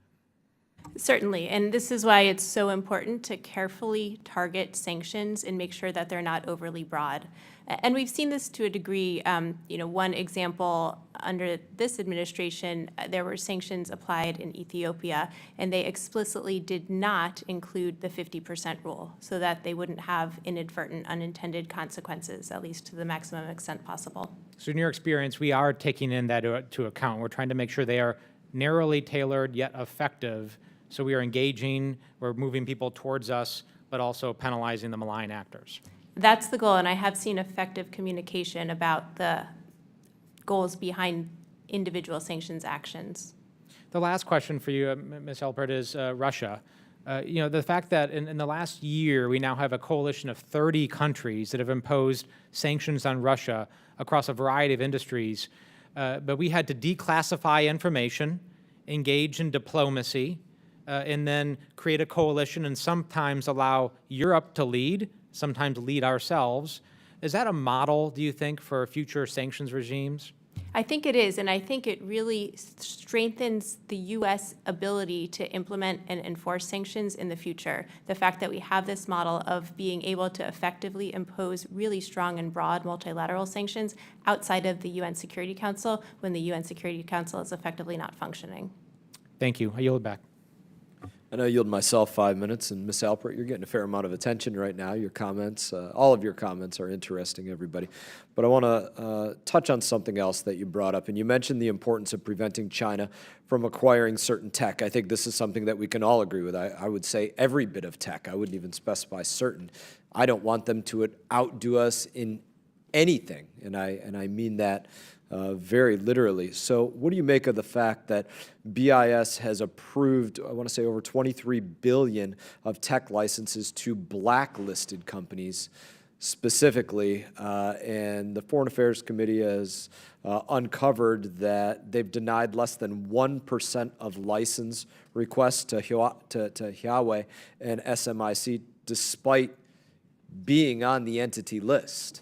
Speaker 4: Certainly, and this is why it's so important to carefully target sanctions and make sure that they're not overly broad. And we've seen this to a degree. One example under this administration, there were sanctions applied in Ethiopia, and they explicitly did not include the 50% rule so that they wouldn't have inadvertent, unintended consequences, at least to the maximum extent possible.
Speaker 2: So in your experience, we are taking in that to account. We're trying to make sure they are narrowly tailored yet effective. So we are engaging, we're moving people towards us, but also penalizing the malign actors.
Speaker 4: That's the goal, and I have seen effective communication about the goals behind individual sanctions actions.
Speaker 2: The last question for you, Ms. Alpert, is Russia. The fact that in the last year, we now have a coalition of 30 countries that have imposed sanctions on Russia across a variety of industries, but we had to declassify information, engage in diplomacy, and then create a coalition and sometimes allow Europe to lead, sometimes lead ourselves. Is that a model, do you think, for future sanctions regimes?
Speaker 4: I think it is, and I think it really strengthens the U.S. ability to implement and enforce sanctions in the future. The fact that we have this model of being able to effectively impose really strong and broad multilateral sanctions outside of the UN Security Council when the UN Security Council is effectively not functioning.
Speaker 2: Thank you. I yield back.
Speaker 1: And I yield myself 5 minutes. And Ms. Alpert, you're getting a fair amount of attention right now. Your comments, all of your comments are interesting, everybody. But I want to touch on something else that you brought up. And you mentioned the importance of preventing China from acquiring certain tech. I think this is something that we can all agree with. I would say every bit of tech. I wouldn't even specify certain. I don't want them to outdo us in anything, and I mean that very literally. So what do you make of the fact that BIS has approved, I want to say, over 23 billion of tech licenses to blacklisted companies specifically, and the Foreign Affairs Committee has uncovered that they've denied less than 1% of license requests to Huawei and SMIC despite being on the entity list?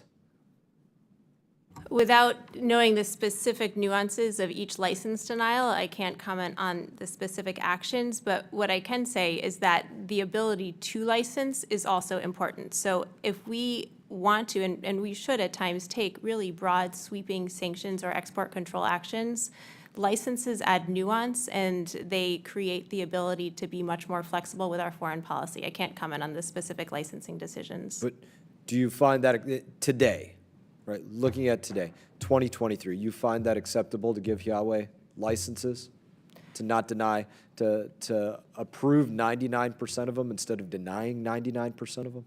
Speaker 4: Without knowing the specific nuances of each license denial, I can't comment on the specific actions, but what I can say is that the ability to license is also important. So if we want to, and we should at times take really broad sweeping sanctions or export control actions, licenses add nuance and they create the ability to be much more flexible with our foreign policy. I can't comment on the specific licensing decisions.
Speaker 1: But do you find that today, right, looking at today, 2023, you find that acceptable to give Huawei licenses, to not deny, to approve 99% of them instead of denying 99% of them?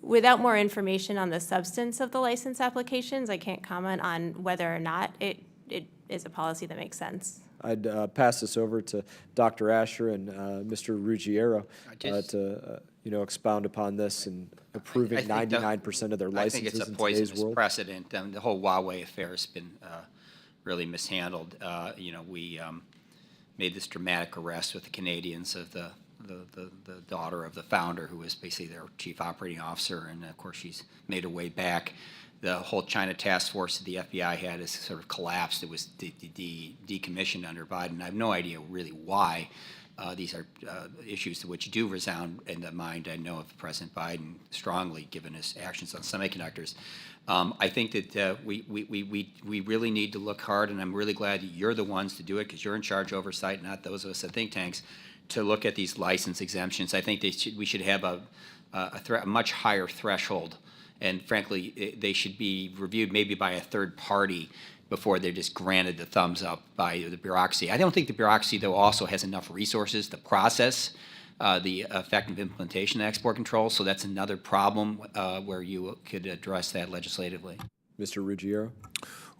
Speaker 4: Without more information on the substance of the license applications, I can't comment on whether or not it is a policy that makes sense.
Speaker 1: I'd pass this over to Dr. Asher and Mr. Ruggiero to expound upon this and approving 99% of their licenses in today's world.
Speaker 3: I think it's a poisonous precedent. The whole Huawei affair has been really mishandled. We made this dramatic arrest with the Canadians of the daughter of the founder, who was basically their chief operating officer, and of course she's made her way back. The whole China task force that the FBI had has sort of collapsed. It was decommissioned under Biden. I have no idea really why. These are issues to which do resound in the mind, I know, of President Biden strongly, given his actions on semiconductors. I think that we really need to look hard, and I'm really glad that you're the ones to do it, because you're in charge of oversight, not those of us at think tanks, to look at these license exemptions. I think we should have a much higher threshold, and frankly, they should be reviewed maybe by a third party before they're just granted the thumbs up by the bureaucracy. I don't think the bureaucracy, though, also has enough resources to process the effective implementation of export controls, so that's another problem where you could address that legislatively.
Speaker 1: Mr. Ruggiero?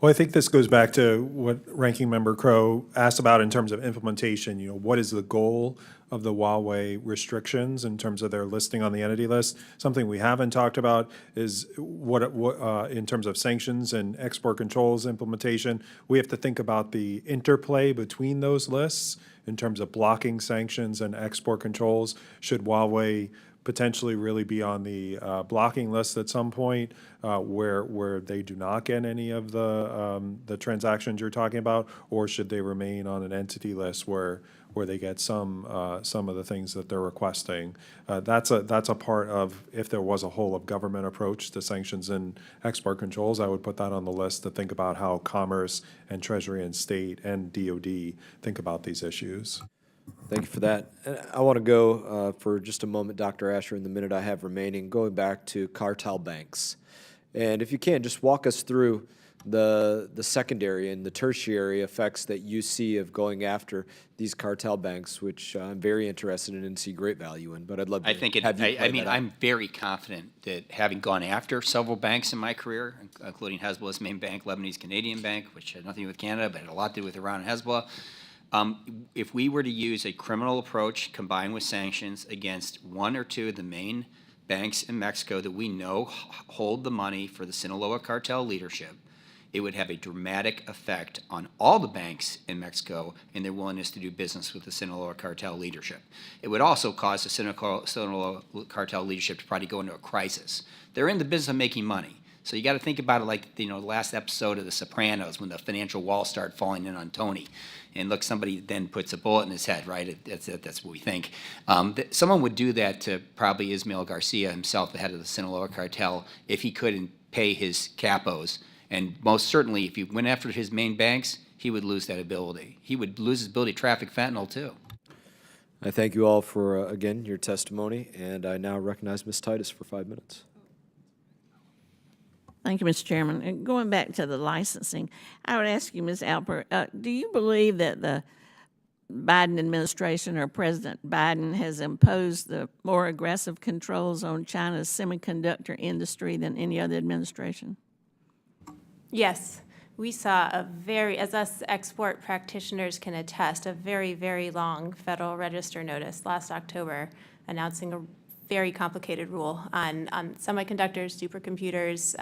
Speaker 5: Well, I think this goes back to what Ranking Member Crow asked about in terms of implementation. What is the goal of the Huawei restrictions in terms of their listing on the entity list? Something we haven't talked about is what in terms of sanctions and export controls implementation, we have to think about the interplay between those lists in terms of blocking sanctions and export controls. Should Huawei potentially really be on the blocking list at some point, where they do not get any of the transactions you're talking about, or should they remain on an entity list where they get some of the things that they're requesting? That's a part of, if there was a whole of government approach to sanctions and export controls, I would put that on the list to think about how Commerce and Treasury and State and DOD think about these issues.
Speaker 1: Thank you for that. I want to go for just a moment, Dr. Asher, in the minute I have remaining, going back to cartel banks. And if you can, just walk us through the secondary and the tertiary effects that you see of going after these cartel banks, which I'm very interested in and see great value in. But I'd love to
Speaker 3: I'm very confident that, having gone after several banks in my career, including Hezbollah's main bank, Lebanese Canadian Bank, which had nothing to do with Canada, but had a lot to do with Iran and Hezbollah, if we were to use a criminal approach combined with sanctions against one or two of the main banks in Mexico that we know hold the money for the Sinaloa cartel leadership, it would have a dramatic effect on all the banks in Mexico and their willingness to do business with the Sinaloa cartel leadership. It would also cause the Sinaloa cartel leadership to probably go into a crisis. They're in the business of making money. So you got to think about it like, the last episode of The Sopranos, when the financial walls start falling in on Tony. And look, somebody then puts a bullet in his head, right? That's what we think. Someone would do that to probably Ismael Garcia himself, the head of the Sinaloa cartel, if he couldn't pay his capos. And most certainly, if he went after his main banks, he would lose that ability. He would lose his ability to traffic fentanyl, too.
Speaker 1: I thank you all for, again, your testimony. And I now recognize Ms. Titus for 5 minutes.
Speaker 9: Thank you, Mr. Chairman. And going back to the licensing, I would ask you, Ms. Alpert, do you believe that the Biden administration or President Biden has imposed the more aggressive controls on China's semiconductor industry than any other administration?
Speaker 4: Yes, we saw a very, as us export practitioners can attest, a very, very long Federal Register notice last October announcing a very complicated rule on semiconductors, supercomputers,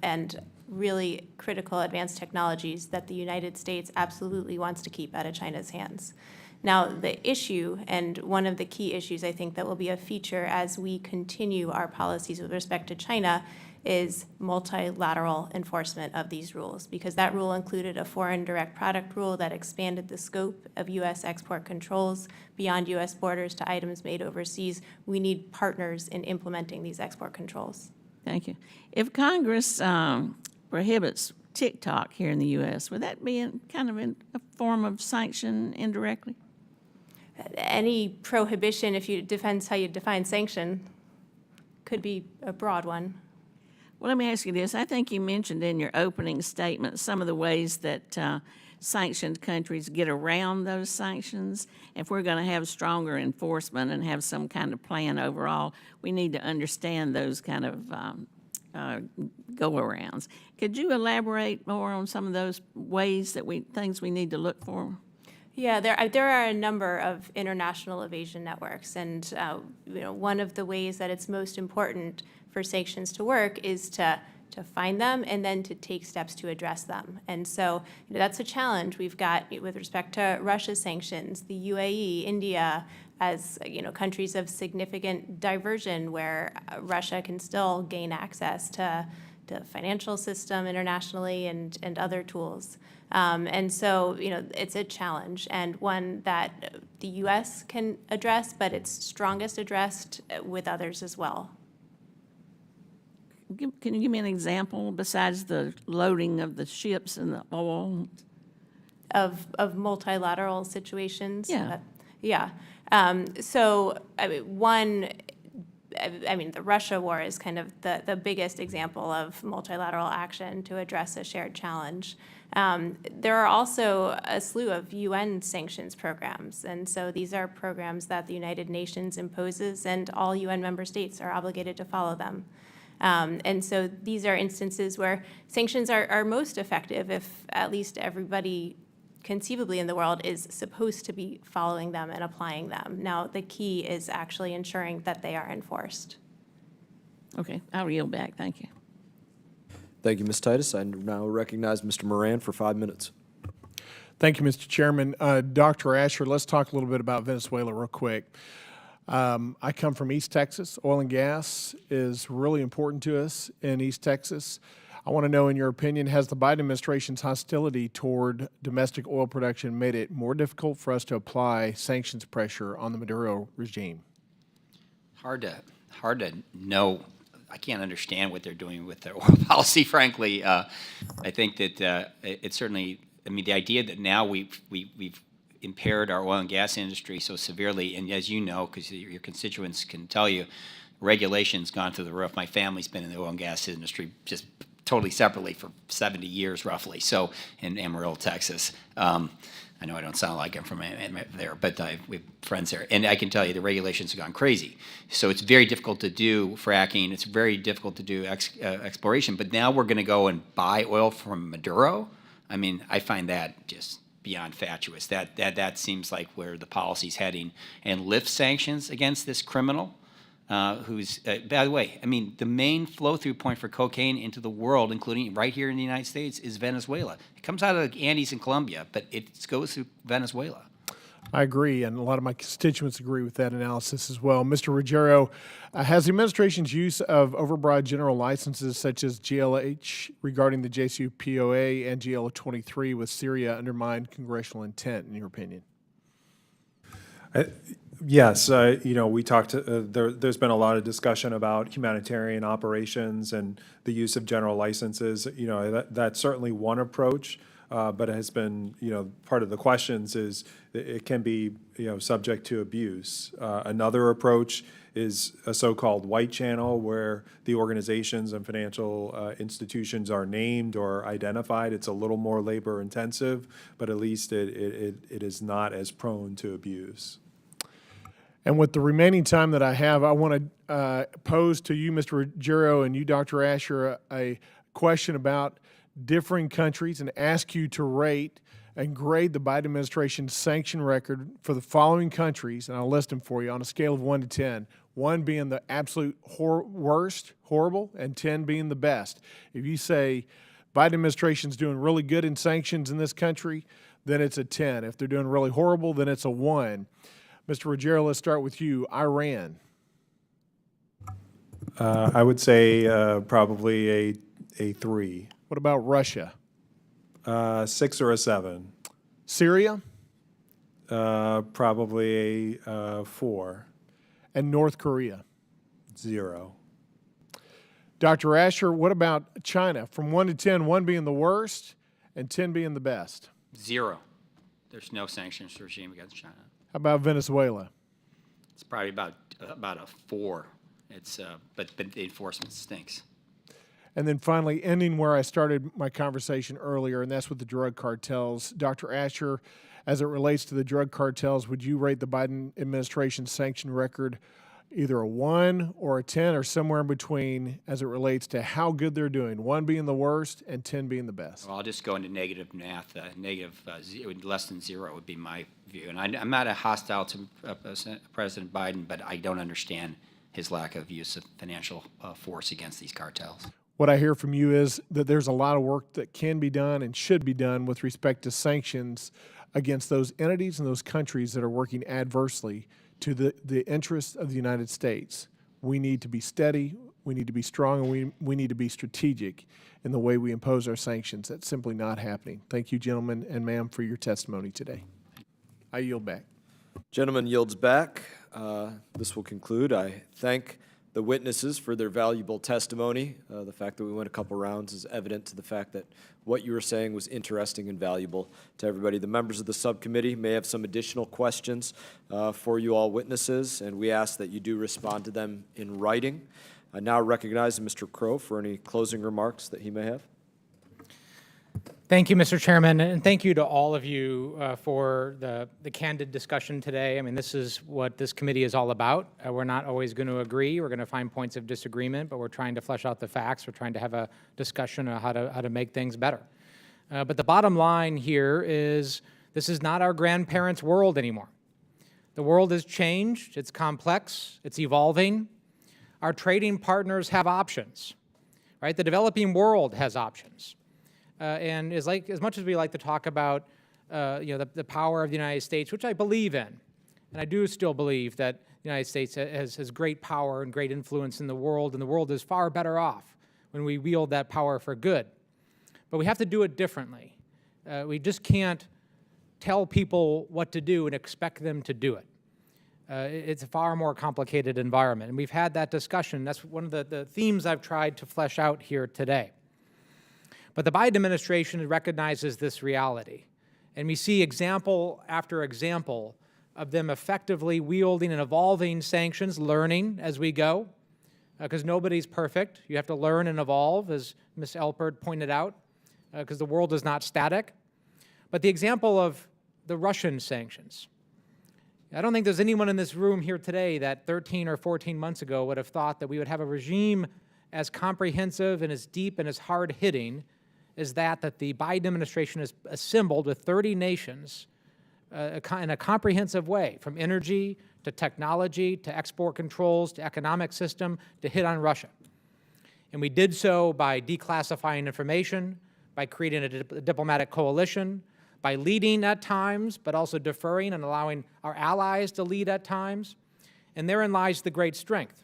Speaker 4: and really critical advanced technologies that the United States absolutely wants to keep out of China's hands. Now, the issue, and one of the key issues I think that will be a feature as we continue our policies with respect to China, is multilateral enforcement of these rules, because that rule included a foreign direct product rule that expanded the scope of U.S. export controls beyond U.S. borders to items made overseas. We need partners in implementing these export controls.
Speaker 9: Thank you. If Congress prohibits TikTok here in the U.S., would that be kind of in a form of sanction indirectly?
Speaker 4: Any prohibition, if you depends how you define sanction, could be a broad one.
Speaker 9: Well, let me ask you this. I think you mentioned in your opening statement some of the ways that sanctioned countries get around those sanctions. If we're going to have stronger enforcement and have some kind of plan overall, we need to understand those kind of go-arounds. Could you elaborate more on some of those ways that things we need to look for?
Speaker 4: Yeah, there are a number of international evasion networks, and one of the ways that it's most important for sanctions to work is to find them and then to take steps to address them. And so that's a challenge we've got with respect to Russia's sanctions, the UAE, India, as countries of significant diversion where Russia can still gain access to the financial system internationally and other tools. And so, it's a challenge and one that the U.S. can address, but it's strongest addressed with others as well.
Speaker 9: Can you give me an example besides the loading of the ships and the oil?
Speaker 4: Of multilateral situations?
Speaker 9: Yeah.
Speaker 4: Yeah. So, the Russia war is kind of the biggest example of multilateral action to address a shared challenge. There are also a slew of UN sanctions programs, and so these are programs that the United Nations imposes, and all UN member states are obligated to follow them. And so these are instances where sanctions are most effective if at least everybody conceivably in the world is supposed to be following them and applying them. Now, the key is actually ensuring that they are enforced.
Speaker 9: Okay, I'll yield back. Thank you.
Speaker 1: Thank you, Ms. Titus. I now recognize Mr. Moran for 5 minutes.
Speaker 13: Thank you, Mr. Chairman. Dr. Asher, let's talk a little bit about Venezuela real quick. I come from East Texas. Oil and gas is really important to us in East Texas. I want to know, in your opinion, has the Biden administration's hostility toward domestic oil production made it more difficult for us to apply sanctions pressure on the Maduro regime?
Speaker 3: Hard to know. I can't understand what they're doing with their oil policy, frankly. I think that it's certainly, the idea that now we've impaired our oil and gas industry so severely, and as you know, because your constituents can tell you, regulation's gone through the roof. My family's been in the oil and gas industry just totally separately for 70 years, roughly, so in Amarillo, Texas. I know I don't sound like I'm from there, but we have friends there. And I can tell you the regulations have gone crazy. So it's very difficult to do fracking. It's very difficult to do exploration. But now we're going to go and buy oil from Maduro? I find that just beyond fatuous. That seems like where the policy's heading. And lift sanctions against this criminal who's, by the way, the main flow-through point for cocaine into the world, including right here in the United States, is Venezuela. It comes out of the Andes in Colombia, but it goes through Venezuela.
Speaker 13: I agree, and a lot of my constituents agree with that analysis as well. Mr. Ruggiero, has the administration's use of overbroad general licenses such as GLH regarding the JCPOA and GL23 with Syria undermined congressional intent, in your opinion?
Speaker 5: Yes, we talked. There's been a lot of discussion about humanitarian operations and the use of general licenses. That's certainly one approach, but it has been, part of the questions is it can be, subject to abuse. Another approach is a so-called white channel where the organizations and financial institutions are named or identified. It's a little more labor intensive, but at least it is not as prone to abuse.
Speaker 13: And with the remaining time that I have, I want to pose to you, Mr. Ruggiero, and you, Dr. Asher, a question about differing countries and ask you to rate and grade the Biden administration's sanction record for the following countries, and I'll list them for you on a scale of 1 to 10. 1 being the absolute worst, horrible, and 10 being the best. If you say Biden administration's doing really good in sanctions in this country, then it's a 10. If they're doing really horrible, then it's a 1. Mr. Ruggiero, let's start with you. Iran.
Speaker 5: I would say probably a 3.
Speaker 13: What about Russia?
Speaker 5: 6 or a 7.
Speaker 13: Syria?
Speaker 5: Probably a 4.
Speaker 13: And North Korea?
Speaker 5: 0.
Speaker 13: Dr. Asher, what about China? From 1 to 10, 1 being the worst and 10 being the best.
Speaker 3: 0. There's no sanctions regime against China.
Speaker 13: How about Venezuela?
Speaker 3: It's probably about a 4. It's but the enforcement stinks.
Speaker 13: And then finally, ending where I started my conversation earlier, and that's with the drug cartels. Dr. Asher, as it relates to the drug cartels, would you rate the Biden administration's sanction record either a 1 or a 10 or somewhere in between as it relates to how good they're doing, 1 being the worst and 10 being the best?
Speaker 3: Well, I'll just go into negative math. Less than 0 would be my view. And I'm not hostile to President Biden, but I don't understand his lack of use of financial force against these cartels.
Speaker 13: What I hear from you is that there's a lot of work that can be done and should be done with respect to sanctions against those entities and those countries that are working adversely to the interests of the United States. We need to be steady, we need to be strong, and we need to be strategic in the way we impose our sanctions. That's simply not happening. Thank you, gentlemen and ma'am, for your testimony today. I yield back.
Speaker 1: Gentleman yields back. This will conclude. I thank the witnesses for their valuable testimony. The fact that we went a couple rounds is evident to the fact that what you were saying was interesting and valuable to everybody. The members of the subcommittee may have some additional questions for you all witnesses, and we ask that you do respond to them in writing. I now recognize Mr. Crow for any closing remarks that he may have.
Speaker 2: Thank you, Mr. Chairman, and thank you to all of you for the candid discussion today. I mean, this is what this committee is all about. We're not always going to agree. We're going to find points of disagreement, but we're trying to flesh out the facts. We're trying to have a discussion on how to make things better. But the bottom line here is this is not our grandparents' world anymore. The world has changed. It's complex. It's evolving. Our trading partners have options, right? The developing world has options. And as much as we like to talk about the power of the United States, which I believe in, and I do still believe that the United States has great power and great influence in the world, and the world is far better off when we wield that power for good. But we have to do it differently. We just can't tell people what to do and expect them to do it. It's a far more complicated environment, and we've had that discussion. That's one of the themes I've tried to flesh out here today. But the Biden administration recognizes this reality, and we see example after example of them effectively wielding and evolving sanctions, learning as we go, because nobody's perfect. You have to learn and evolve, as Ms. Alpert pointed out, because the world is not static. But the example of the Russian sanctions, I don't think there's anyone in this room here today that 13 or 14 months ago would have thought that we would have a regime as comprehensive and as deep and as hard-hitting as that the Biden administration has assembled with 30 nations in a comprehensive way, from energy to technology to export controls to economic system to hit on Russia. And we did so by declassifying information, by creating a diplomatic coalition, by leading at times, but also deferring and allowing our allies to lead at times. And therein lies the great strength.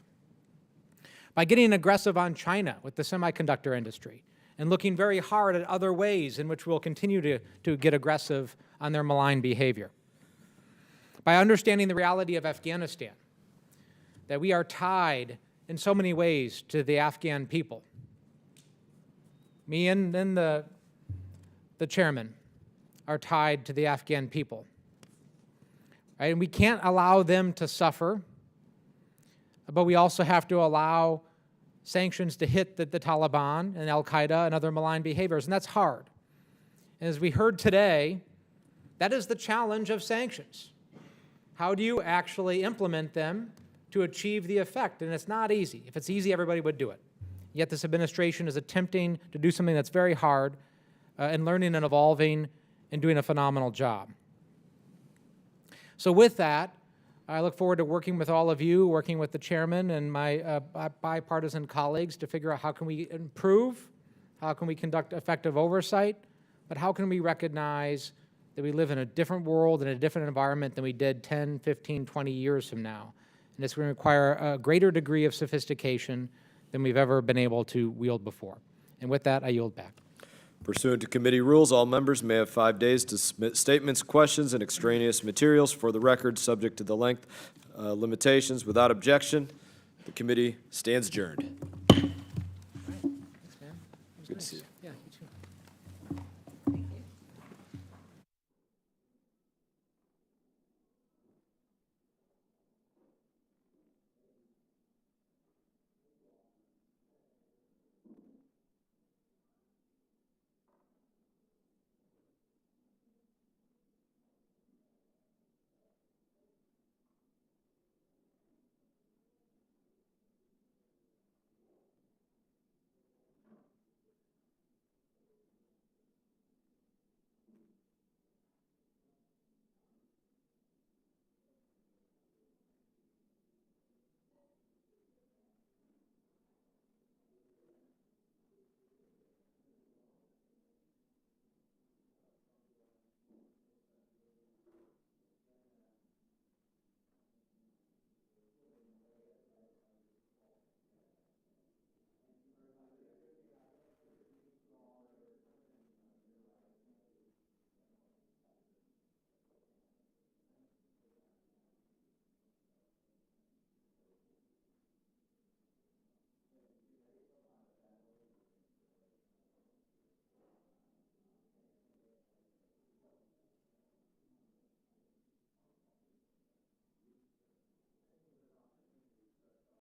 Speaker 2: By getting aggressive on China with the semiconductor industry, and looking very hard at other ways in which we'll continue to get aggressive on their malign behavior. By understanding the reality of Afghanistan, that we are tied in so many ways to the Afghan people. Me and then the chairman are tied to the Afghan people. Right? And we can't allow them to suffer, but we also have to allow sanctions to hit the Taliban and Al-Qaeda and other malign behaviors, and that's hard. And as we heard today, that is the challenge of sanctions. How do you actually implement them to achieve the effect? And it's not easy. If it's easy, everybody would do it. Yet this administration is attempting to do something that's very hard and learning and evolving and doing a phenomenal job. So with that, I look forward to working with all of you, working with the chairman and my bipartisan colleagues to figure out how can we improve, how can we conduct effective oversight, but how can we recognize that we live in a different world, in a different environment than we did 10, 15, 20 years from now. And it's going to require a greater degree of sophistication than we've ever been able to wield before. And with that, I yield back.
Speaker 1: Pursuant to committee rules, all members may have 5 days to submit statements, questions, and extraneous materials for the record, subject to the length limitations. Without objection, the committee stands adjourned.